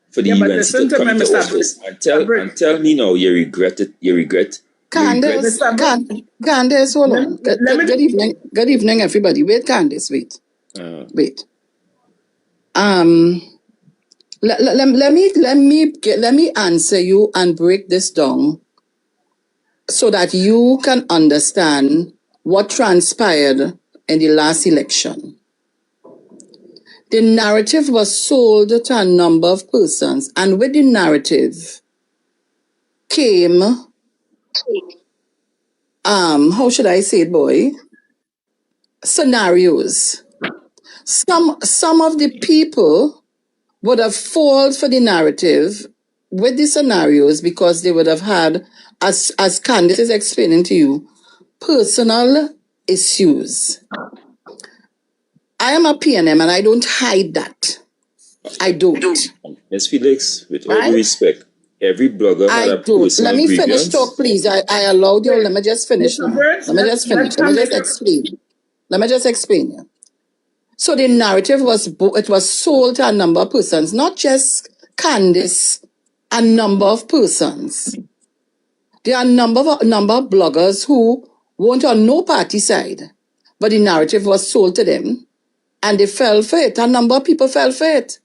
H: for the UNC to come to office and tell me now you regret it,
I: Candice, hold on. Good evening, everybody. Wait, Candice, wait. Wait. Let me answer you and break this down so that you can understand what transpired in the last election. The narrative was sold to a number of persons, and with the narrative came, how should I say it, boy? Scenarios. Some of the people would have fallen for the narrative with the scenarios because they would have had, as Candice is explaining to you, personal issues. I am a PNM and I don't hide that. I don't.
H: Ms. Felix, with all due respect, every blogger had a personal
I: Let me
H: grievance.
I: finish talk, please. I allowed you. Let me just finish. Let me just explain. Let me just explain you. So the narrative was sold to a number of persons, not just Candice, a number of persons. There are a number of bloggers who weren't on no party side, but the narrative was sold to them, and they fell for it. A number of people fell for it.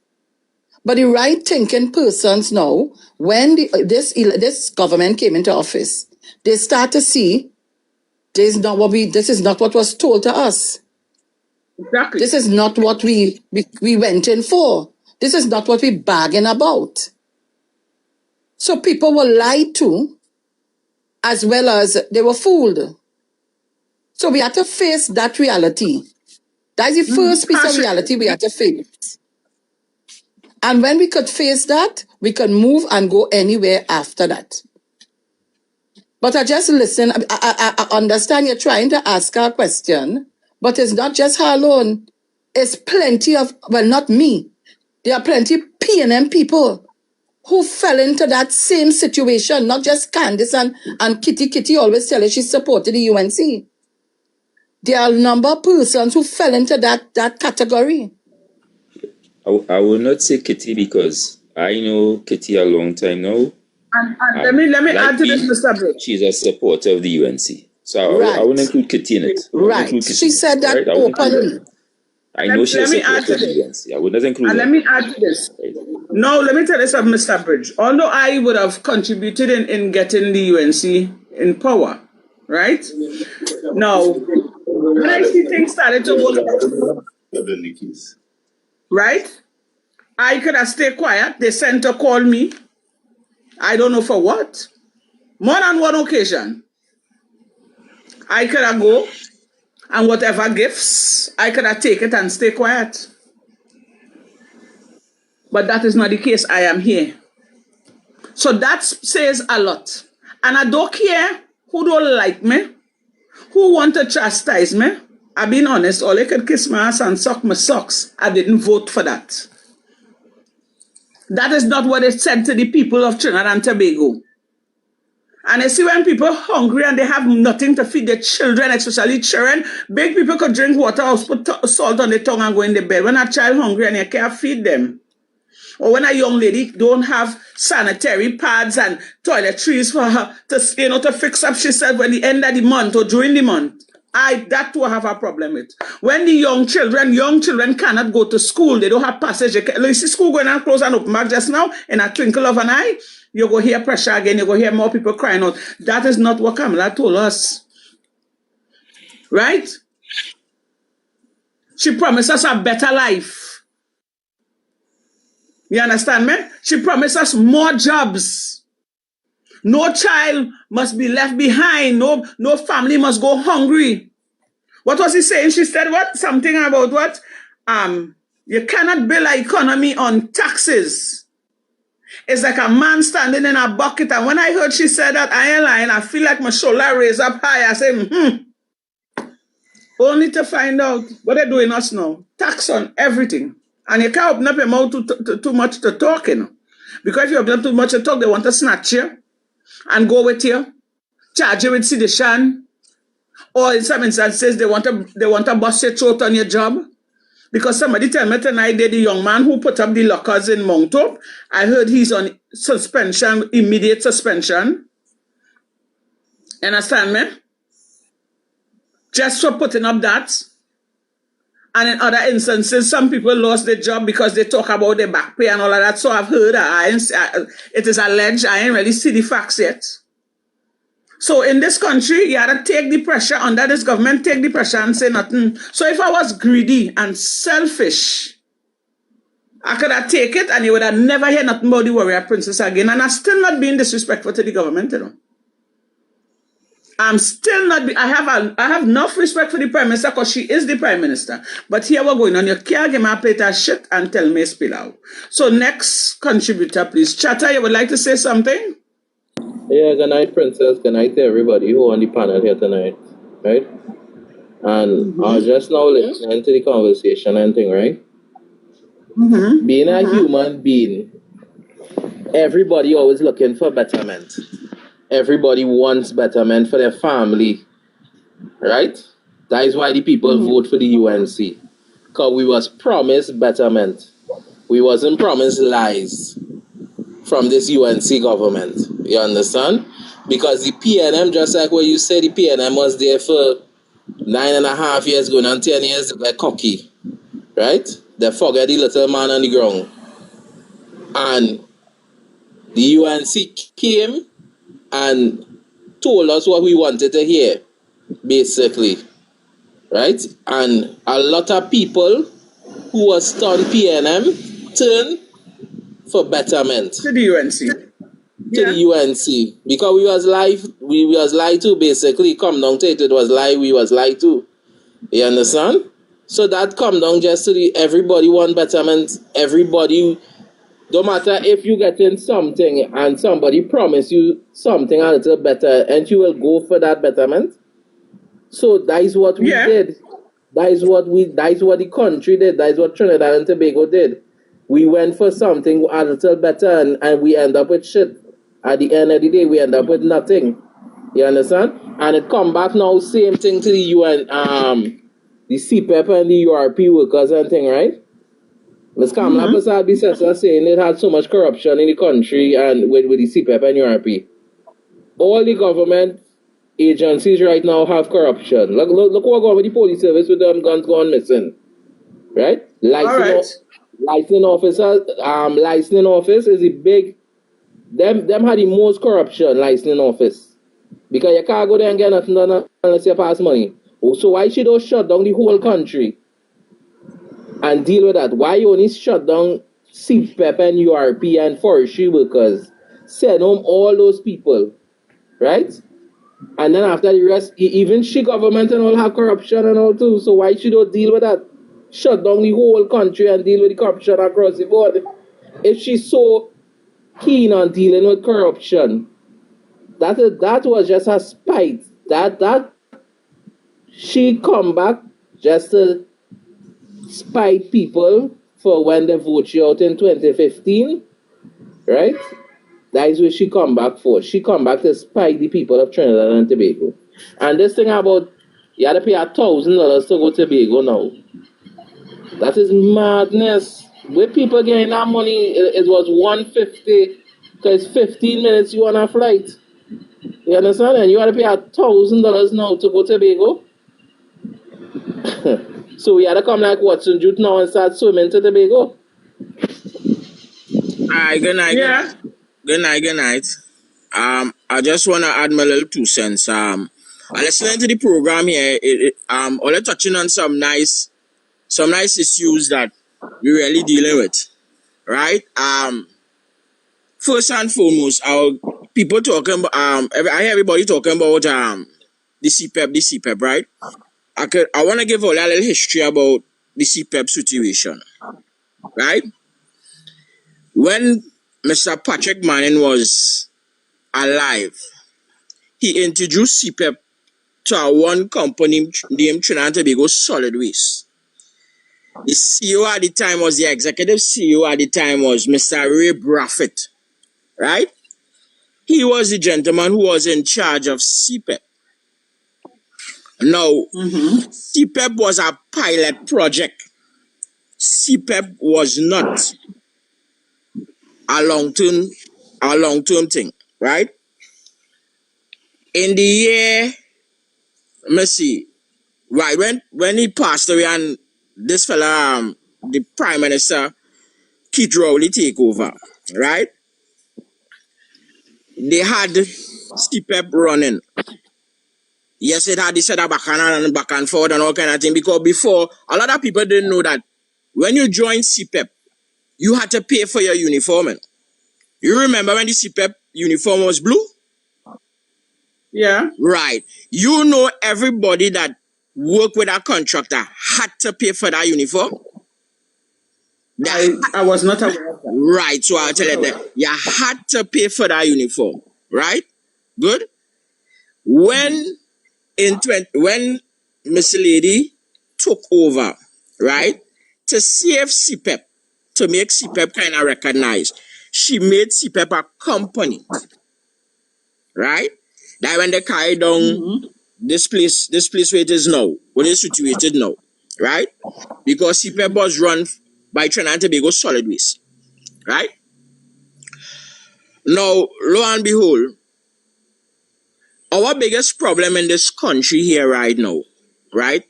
I: But the right-thinking persons now, when this government came into office, they start to see this is not what was told to us.
B: Exactly.
I: This is not what we went in for. This is not what we bargained about. So people were lied to, as well as they were fooled. So we had to face that reality. That is the first piece of reality we had to face. And when we could face that, we could move and go anywhere after that. But I just listen. I understand you're trying to ask her a question, but it's not just her alone. It's plenty of, well, not me. There are plenty PNM people who fell into that same situation, not just Candice and Kitty. Kitty always tell her she supported the UNC. There are a number of persons who fell into that category.
H: I will not say Kitty because I know Kitty a long time now.
B: And let me add to this, Mr. Bridge.
H: She's a supporter of the UNC. So I wouldn't include Kitty in it.
I: She said that openly.
H: I know she's a supporter of the UNC. I would not include
B: her. And let me add to this. No, let me tell you something, Mr. Bridge. Although I would have contributed in getting the UNC in power, right? Now, when I see things started to work, right? I could have stayed quiet. The center called me. I don't know for what. More than one occasion. I could have go and whatever gifts, I could have take it and stay quiet. But that is not the case. I am here. So that says a lot. And I don't care who don't like me, who want to chastise me. I've been honest, all they could kiss my ass and suck my socks. I didn't vote for that. That is not what it said to the people of Trinidad and Tobago. And you see when people are hungry and they have nothing to feed their children, especially children, big people could drink water or put salt on their tongue and go in the bed. When a child hungry and you can't feed them. Or when a young lady don't have sanitary pads and toiletries for her to fix up herself at the end of the month or during the month. That too I have a problem with. When the young children cannot go to school, they don't have passage. You see school going on close and open back just now in a twinkle of an eye, you go hear pressure again, you go hear more people crying out. That is not what Kamala told us. Right? She promised us a better life. You understand me? She promised us more jobs. No child must be left behind. No family must go hungry. What was he saying? She said what? Something about what? You cannot build an economy on taxes. It's like a man standing in a bucket. And when I heard she said that, I feel like my shoulder raised up high. I said, Only to find out what they're doing us now. Tax on everything. And you can't open up your mouth too much to talk, Because if you open up too much to talk, they want to snatch you and go with you, charge you with sedition, or in some instances, they want to bust your throat on your job. Because somebody tell me tonight that the young man who put up the lockers in Mount Hope, I heard he's on suspension, immediate suspension. Understand me? Just for putting up that. And in other instances, some people lost their job because they talk about their back pay and all of that. So I've heard, it is alleged, I ain't really see the facts yet. So in this country, you had to take the pressure under this government, take the pressure and say nothing. So if I was greedy and selfish, I could have taken it and you would have never heard nothing about the warrior princess again. And I'm still not being disrespectful to the government, I'm still not. I have enough respect for the Prime Minister because she is the Prime Minister. But here we're going on. You can't give me a plate of shit and tell me spill out. So next contributor, please. Chatter, you would like to say something?
J: Yeah, good night, Princess. Good night to everybody who on the panel here tonight, right? And I was just now listening to the conversation and thing, right? Being a human being, everybody always looking for betterment. Everybody wants betterment for their family, right? That is why the people vote for the UNC. Because we was promised betterment. We wasn't promised lies from this UNC government. You understand? Because the PNM, just like what you said, the PNM was there for 9.5 years, going on 10 years, they're cocky, right? They forget the little man on the ground. And the UNC came and told us what we wanted to hear, basically, right? And a lot of people who was stunned PNM turned for betterment.
B: To the UNC.
J: To the UNC. Because we was lied to, basically. Come down to it, it was lie, we was lied to. You understand? So that come down just to everybody want betterment, everybody. Don't matter if you get in something and somebody promise you something a little better and you will go for that betterment. So that is what we did. That is what the country did. That is what Trinidad and Tobago did. We went for something a little better and we end up with shit. At the end of the day, we end up with nothing. You understand? And it come back now, same thing to the UN, the CPEP and the URP workers and thing, right? Ms. Kamala Persad saying it had so much corruption in the country and with the CPEP and URP. All the government agencies right now have corruption. Look what's going on with the police service with them guns gone missing. Right? Licensing office is a big, them had the most corruption, licensing office. Because you can't go there and get nothing done unless you pass money. So why should you shut down the whole country and deal with that? Why you only shut down CPEP and URP and forestry workers? Send home all those people, right? And then after the rest, even she government and all have corruption and all too. So why should you deal with that? Shut down the whole country and deal with the corruption across the board. If she's so keen on dealing with corruption, that was just a spite. That she come back just to spite people for when they vote you out in 2015, right? That is what she come back for. She come back to spite the people of Trinidad and Tobago. And this thing about you have to pay $1,000 to go to Tobago now. That is madness. With people getting that money, it was 150 because 15 minutes you on a flight. You understand? And you got to pay $1,000 now to go to Tobago. So we had to come like Watson Jute now and start swimming to Tobago.
G: Alright, good night.
B: Yeah.
G: Good night. I just wanna add my little 2 cents. I listening to the program here. Only touching on some nice issues that we really dealing with, right? First and foremost, our people talking about I hear everybody talking about the CPEP, right? I want to give all a little history about the CPEP situation, right? When Mr. Patrick Manning was alive, he introduced CPEP to a one company named Trinidad and Tobago Solid Waste. The CEO at the time was the executive CEO at the time was Mr. Ray Braffett, right? He was the gentleman who was in charge of CPEP. Now, CPEP was a pilot project. CPEP was not a long-term thing, right? In the year, let me see, right when he passed away and this fella, the Prime Minister Keith Rowley take over, right? They had CPEP running. Yes, it had this set back and forth and all kind of thing because before a lot of people didn't know that when you joined CPEP, you had to pay for your uniform. You remember when the CPEP uniform was blue?
B: Yeah.
G: Right. You know everybody that worked with a contractor had to pay for that uniform.
B: I was not aware of that.
G: Right. So I'll tell you that you had to pay for that uniform. Right? Good. When Miss Lady took over, right, to save CPEP, to make CPEP kind of recognized, she made CPEP a company. Right? That when they carry down this place where it is now, where it's situated now, right? Because CPEP was run by Trinidad and Tobago Solid Waste, right? Now, lo and behold, our biggest problem in this country here right now, right?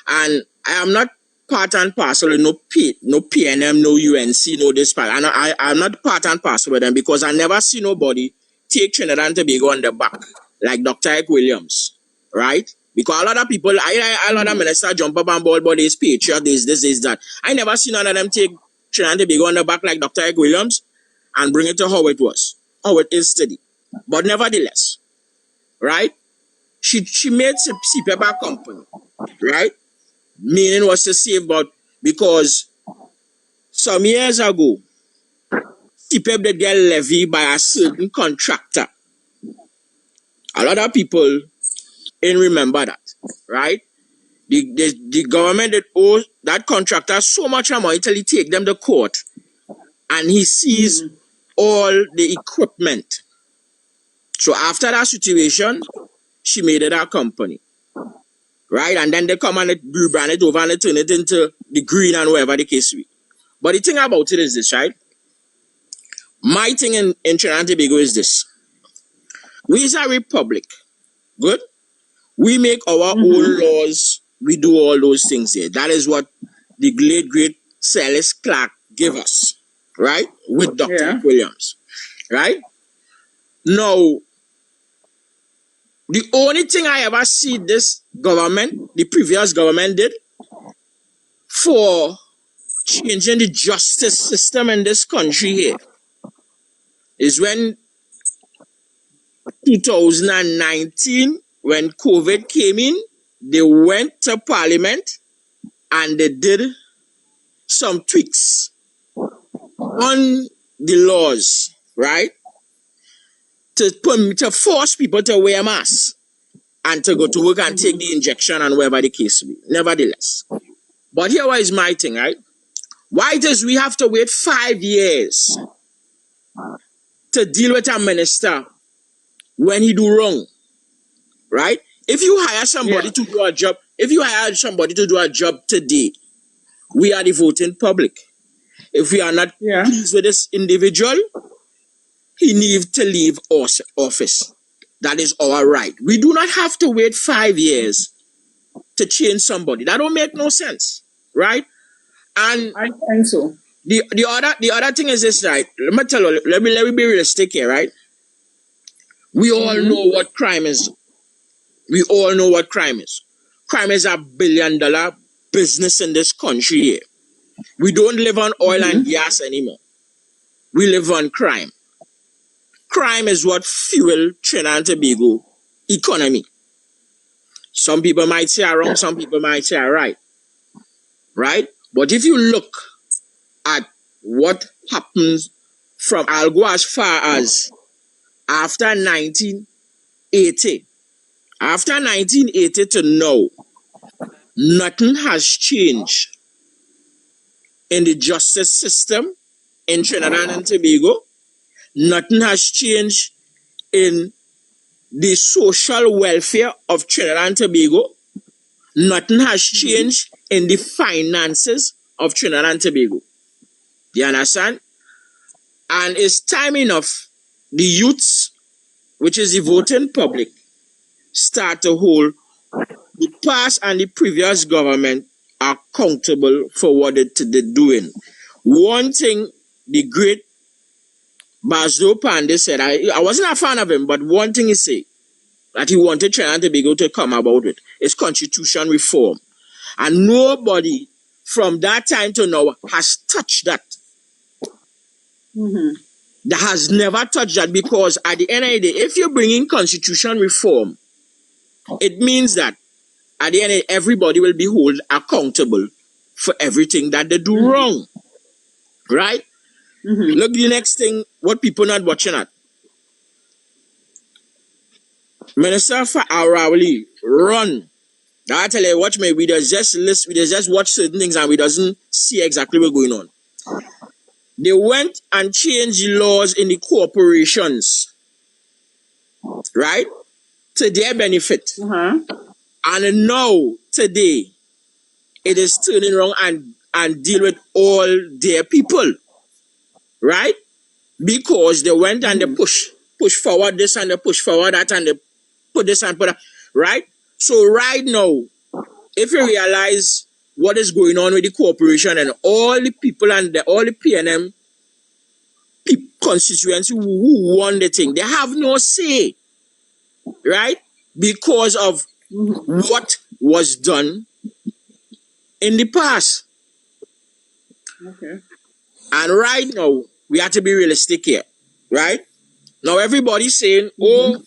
G: And I am not part and parcel of no PNM, no UNC, no this part. I'm not part and parcel with them because I never see nobody take Trinidad and Tobago on the back like Dr. Ike Williams, right? Because a lot of people, a lot of ministers jump up and ball, but there's patriot, there's this, there's that. I never see none of them take Trinidad and Tobago on the back like Dr. Ike Williams and bring it to how it was, how it is today. But nevertheless, right? She made CPEP a company, right? Meaning was to save, but because some years ago, CPEP did get levied by a certain contractor. A lot of people ain't remember that, right? The government did owe that contractor so much money till he take them to court and he seized all the equipment. So after that situation, she made it a company. Right? And then they come and rebrand it over and they turn it into the green and whatever the case be. But the thing about it is this, right? My thing in Trinidad and Tobago is this. We is a republic. Good? We make our own laws. We do all those things here. That is what the great Silas Clark gave us. Right? With Dr. Williams. Right? Now, the only thing I ever see this government, the previous government did, for changing the justice system in this country here is when 2019, when COVID came in, they went to Parliament and they did some tweaks on the laws, right? To force people to wear masks and to go to work and take the injection and whatever the case be. Nevertheless. But here is my thing, right? Why does we have to wait 5 years to deal with a minister when he do wrong, right? If you hire somebody to do a job, today, we are the voting public. If we are not pleased with this individual, he needs to leave office. That is our right. We do not have to wait 5 years to change somebody. That don't make no sense, right? And
B: I think so.
G: The other thing is this, right? Let me tell you. Let me be realistic here, right? We all know what crime is. We all know what crime is. Crime is $1 billion business in this country here. We don't live on oil and gas anymore. We live on crime. Crime is what fuel Trinidad and Tobago economy. Some people might say I'm wrong, some people might say I'm right. Right? But if you look at what happens from, I'll go as far as after 1980. After 1980 to now, nothing has changed in the justice system in Trinidad and Tobago. Nothing has changed in the social welfare of Trinidad and Tobago. Nothing has changed in the finances of Trinidad and Tobago. You understand? And it's time enough the youths, which is the voting public, start to hold the past and the previous government accountable for what they're doing. One thing the great Basdo Pandey said, I wasn't a fan of him, but one thing he said that he wanted Trinidad and Tobago to come about with is constitution reform. And nobody from that time to now has touched that. That has never touched that, because at the end of the day, if you're bringing constitution reform, it means that at the end of the day, everybody will be held accountable for everything that they do wrong. Right? Look, the next thing, what people not watching at. Minister for Arawali, run. I tell you, watch me, we just watch certain things and we doesn't see exactly what's going on. They went and changed the laws in the corporations, right, to their benefit. And now, today, it is turning around and deal with all their people, right? Because they went and they push forward this and they push forward that and they put this and put that, right? So right now, if you realize what is going on with the corporation and all the people and all the PNM constituency who won the thing, they have no say, right? Because of what was done in the past.
B: Okay.
G: And right now, we have to be realistic here, right? Now everybody's saying, oh,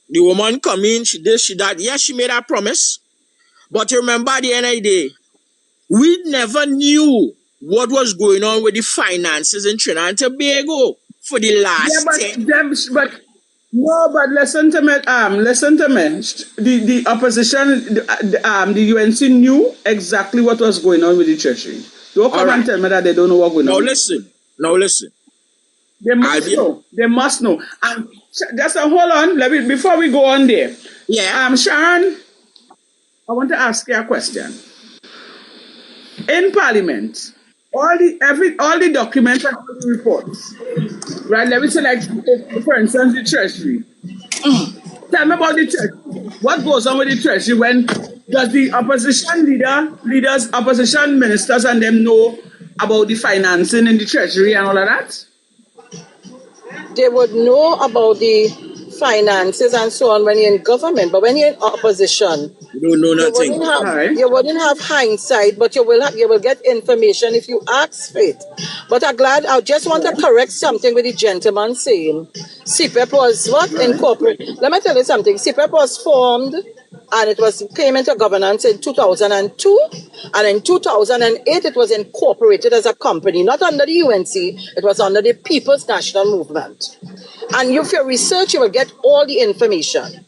G: the woman come in, she this, she that. Yes, she made a promise. But remember, at the end of the day, we never knew what was going on with the finances in Trinidad and Tobago for the last 10 years.
B: But listen to me. The opposition, the UNC knew exactly what was going on with the treasury. Don't come and tell me that they don't know what's going on.
G: Now listen.
B: They must know. They must know. And just hold on. Before we go on there.
G: Yeah.
B: Sharon, I want to ask you a question. In Parliament, all the documents and all the reports, right? Let me say, like, for instance, the Treasury. Tell me about the Treasury. What goes on with the Treasury? When does the opposition leaders, opposition ministers, and them know about the financing in the Treasury and all of that?
I: They would know about the finances and so on when you're in government, but when you're in opposition,
G: you don't know nothing.
I: You wouldn't have hindsight, but you will get information if you ask for it. But I just want to correct something with the gentleman saying CPEP was incorporated. Let me tell you something. CPEP was formed and it came into governance in 2002, and in 2008 it was incorporated as a company, not under the UNC, it was under the People's National Movement. And if you research, you will get all the information.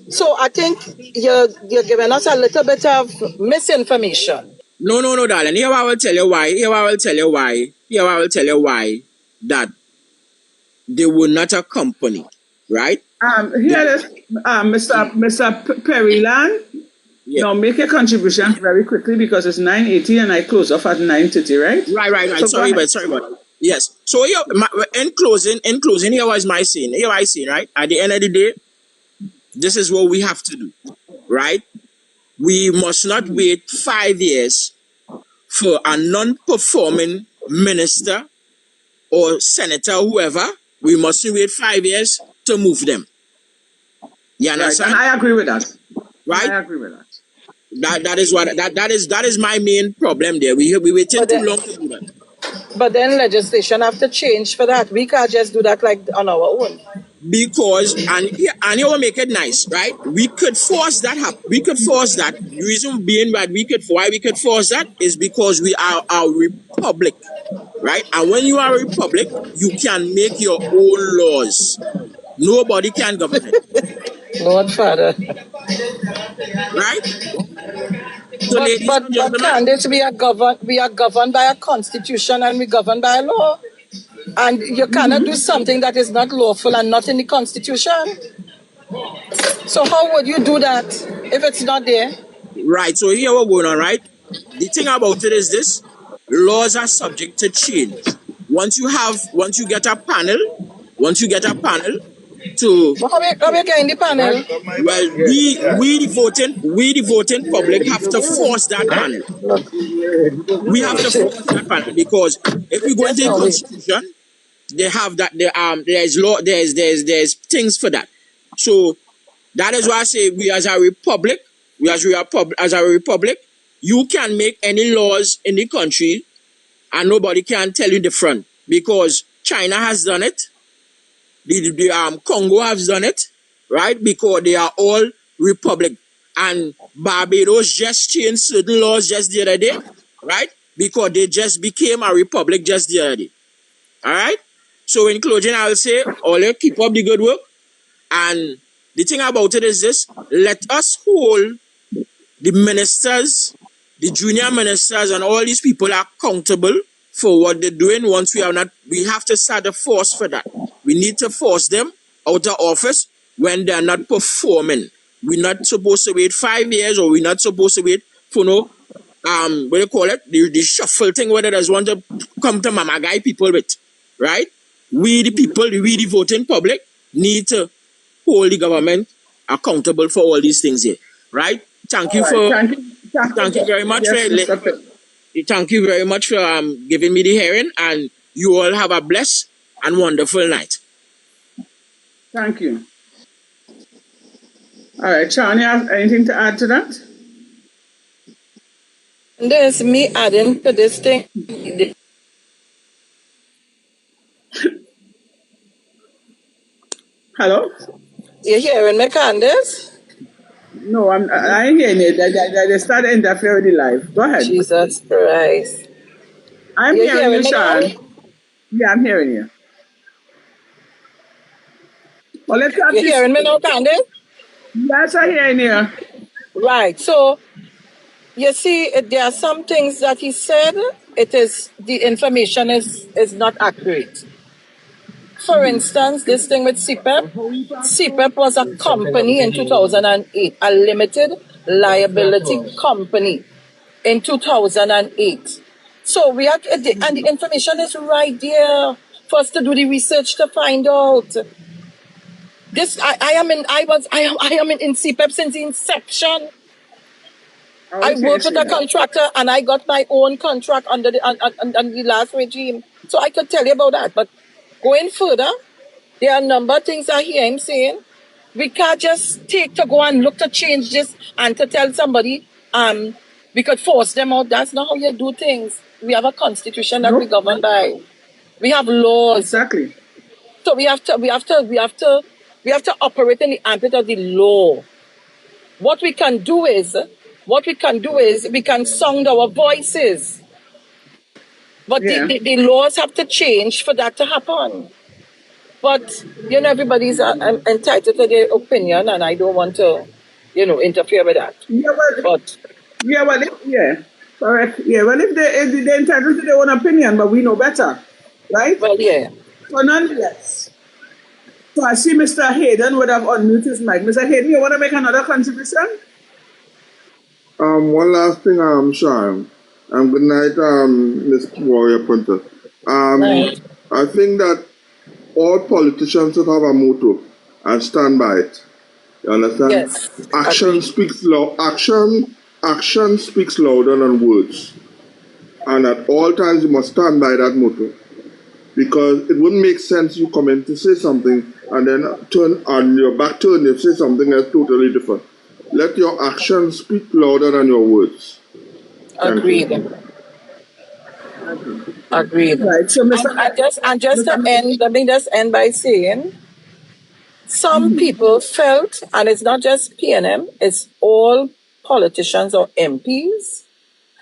I: So I think you're giving us a little bit of misinformation.
G: No, darling. Here I will tell you why that they were not a company, right?
B: Here is Mr. Perryland.
G: Yeah.
B: Now make a contribution very quickly because it's 9:80 and I close off at 9:30, right?
G: Right.
B: So
G: Sorry, but yes. So here, in closing, here was my scene. Here I see, right? At the end of the day, this is what we have to do, right? We must not wait 5 years for a non-performing minister or senator, whoever. We mustn't wait 5 years to move them. You
B: right,
G: understand?
B: and I agree with that.
G: Right?
B: I agree with that.
G: That is my main problem there. We waited
I: But
G: too
I: then,
G: long to do that.
I: but then legislation have to change for that. We can't just do that like on our own.
G: Because and you will make it nice, right? We could force that we could force that. The reason being that why we could force that is because we are a republic, right? And when you are a republic, you can make your own laws. Nobody can govern it,
I: Lord Father.
G: right? So, ladies and
I: But
G: gentlemen,
I: Candice, we are governed by a constitution and we govern by a law. And you cannot do something that is not lawful and not in the constitution. So how would you do that if it's not there?
G: right? So here we're going on, right? The thing about it is this: laws are subject to change. Once you get a panel, to
I: But how we get in the panel?
G: well, we the voting public have to force that panel. We have to force that panel because if we go into the constitution, they have that there's law, there's things for that. So that is why I say we as a republic, you can make any laws in the country and nobody can tell you different because China has done it. The Congo has done it, right? Because they are all republic. And Barbados just changed certain laws just the other day, right? Because they just became a republic just the other day. All right? So in closing, I will say, Ole, keep up the good work. And the thing about it is this: let us hold the ministers, the junior ministers, and all these people are accountable for what they're doing. Once we have to start a force for that. We need to force them out of office when they're not performing. We're not supposed to wait 5 years, or we're not supposed to wait for what do you call it? The shuffle thing where they just want to come to mama guy people with, right? We the people, we the voting public need to hold the government accountable for all these things here, right? Thank you very much thank you very much for giving me the hearing, and you all have a blessed and wonderful night.
B: Thank you. All right, Sean, you have anything to add to that?
I: There's me adding to this thing.
B: Hello?
I: You hearing me, Candice?
B: No, I ain't hearing it. They start interfering with the live. Go ahead.
I: Jesus Christ.
B: I'm hearing you, Sean. Yeah, I'm hearing you. Well, let's have
I: You hearing me now, Candice?
B: Yes, I'm hearing you.
I: Right. So, you see, there are some things that he said. The information is not accurate. For instance, this thing with CPEP. CPEP was a company in 2008, a limited liability company in 2008. So and the information is right there for us to do the research to find out. I am in CPEP since the inception. I worked with a contractor and I got my own contract under the last regime. So I could tell you about that. But going further, there are a number of things I hear him saying. We can't just go and look to change this and to tell somebody we could force them out. That's not how you do things. We have a constitution that we govern by. We have laws.
B: Exactly.
I: So we have to operate in the ambit of the law. What we can do is we can sound our voices. But the laws have to change for that to happen. But, everybody's entitled to their opinion, and I don't want to, interfere with that.
B: Correct. Yeah, well, if they're entitled to their own opinion, but we know better, right?
I: Well, yeah.
B: But nonetheless, so I see Mr. Hayden would have unmuted his mic. Mr. Hayden, you want to make another contribution?
E: One last thing, Sean. Good night, Miss Warrior Punter. I think that all politicians should have a motto and stand by it. You understand?
I: Yes.
E: Action speaks loud. Action speaks louder than words. And at all times, you must stand by that motto, because it wouldn't make sense you come in to say something and then turn on your back, turn and say something that's totally different. Let your actions speak louder than your words.
I: Agreed. Agreed.
B: Right. So, Mr.
I: And just to end, let me just end by saying some people felt, and it's not just PNM, it's all politicians or MPs,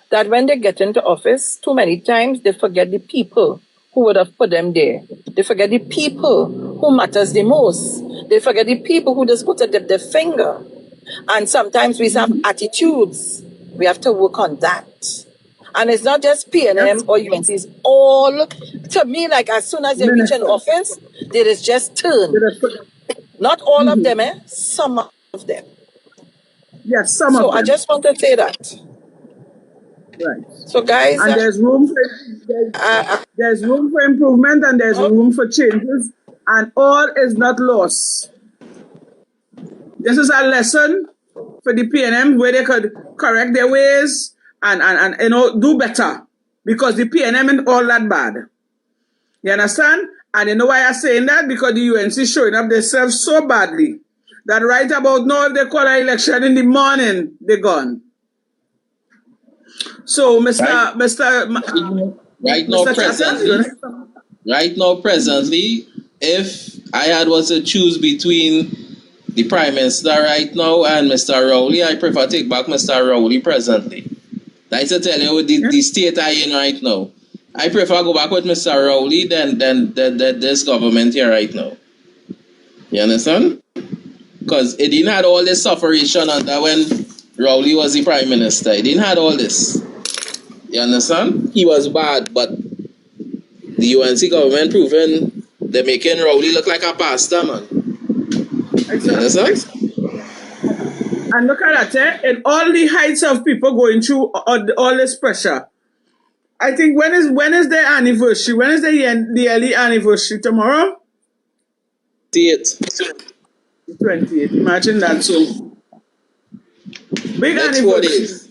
I: that when they get into office, too many times they forget the people who would have put them there. They forget the people who matters the most. They forget the people who just put up their finger. And sometimes we have attitudes. We have to work on that. And it's not just PNM or UNC. It's all, to me, like as soon as they reach an office, there is just turn. Not all of them, some of them.
B: Yes, some of them.
I: So I just want to say that.
B: Right.
I: So guys,
B: and there's room for improvement, and there's room for changes, and all is not lost. This is a lesson for the PNM where they could correct their ways and do better, because the PNM ain't all that bad. You understand? And you know why I'm saying that? Because the UNC showing up themselves so badly that right about now, if they call an election in the morning, they're gone. So, Mr.
J: Right now, presently, if I was to choose between the Prime Minister right now and Mr. Rowley, I prefer take back Mr. Rowley presently. That's to tell you the state I in right now. I prefer go back with Mr. Rowley than this government here right now. You understand? Because it didn't have all this sufferation under when Rowley was the Prime Minister. It didn't have all this. You understand? He was bad, but the UNC government proven they're making Rowley look like a pastor, man. You understand?
B: And look at that, in all the heights of people going through all this pressure. I think when is their anniversary? When is the yearly anniversary? Tomorrow? 28th. Imagine that. So big
J: Next
B: anniversary.
J: 4 days.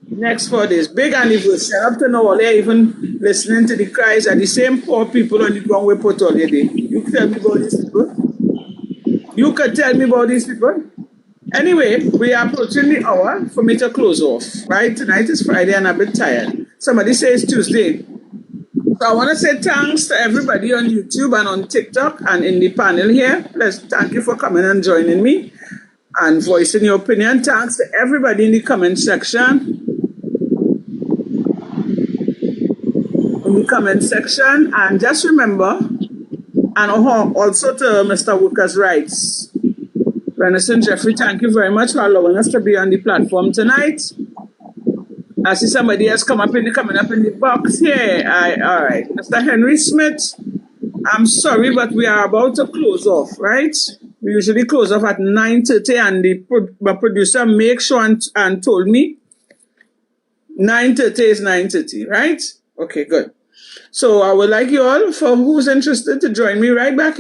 B: Next 4 days. Big anniversary. Up to now, they're even listening to the cries of the same poor people on the ground we put all day. You can tell me about these people. You can tell me about these people. Anyway, we are approaching the hour for me to close off, right? Tonight is Friday and I'm a bit tired. Somebody says Tuesday. So I want to say thanks to everybody on YouTube and on TikTok and in the panel here. Thank you for coming and joining me and voicing your opinion. Thanks to everybody in the comment section. And just remember, and also to Mr. Workers' Rights. Renison Jeffrey, thank you very much for allowing us to be on the platform tonight. I see somebody else coming up in the box here. All right. Mr. Henry Smith, I'm sorry, but we are about to close off, right? We usually close off at 9:30, and the producer made sure and told me 9:30 is 9:30, right? Okay, good. So I would like you all, for who's interested, to join me right back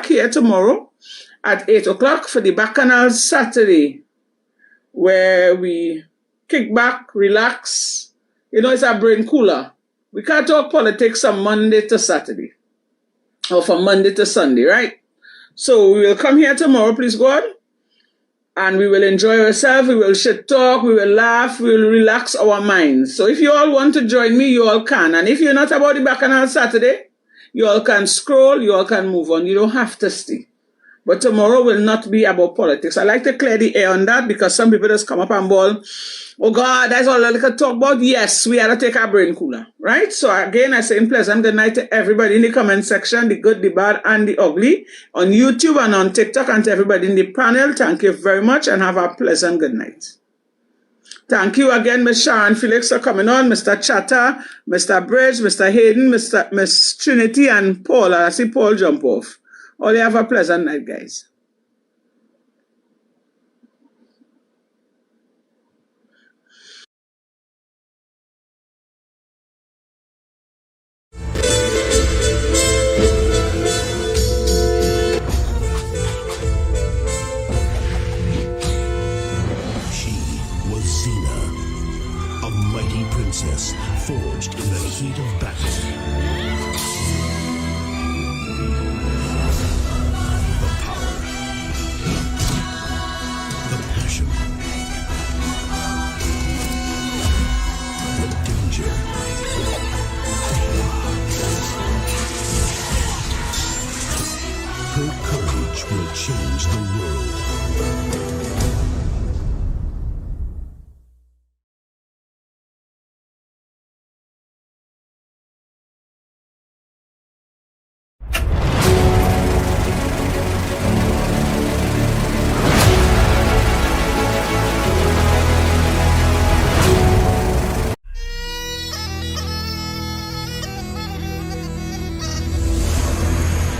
B: here tomorrow at 8 o'clock for the Bacchanal Saturday, where we kick back, relax. It's a brain cooler. We can't talk politics from Monday to Saturday, or from Monday to Sunday, right? So we will come here tomorrow, please God, and we will enjoy ourselves. We will shit talk, we will laugh, we will relax our minds. So if you all want to join me, you all can. And if you're not about the Bacchanal Saturday, you all can scroll, you all can move on. You don't have to stay. But tomorrow will not be about politics. I like to clear the air on that, because some people just come up and bawl, oh God, that's all I can talk about. Yes, we had to take our brain cooler, right? So again, I say pleasant good night to everybody in the comment section, the good, the bad, and the ugly, on YouTube and on TikTok, and to everybody in the panel. Thank you very much, and have a pleasant good night. Thank you again, Ms. Sharon Felix, for coming on, Mr. Chatter, Mr. Bridge, Mr. Hayden, Miss Trinity, and Paul. I see Paul jump off. All you have a pleasant night, guys.
A: courage will change the world.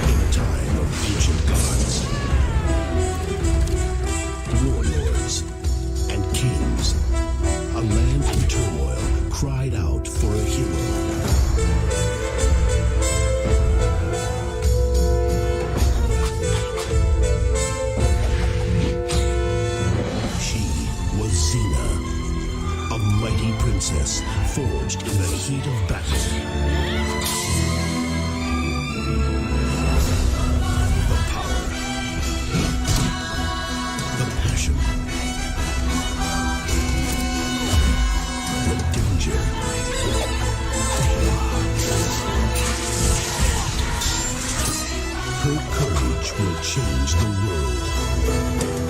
A: In a time of ancient gods, warlords, and kings, a land in turmoil cried out for a hero. She was Xena, a mighty princess forged in the heat of battle. The power, the passion, the danger. Her courage will change the world.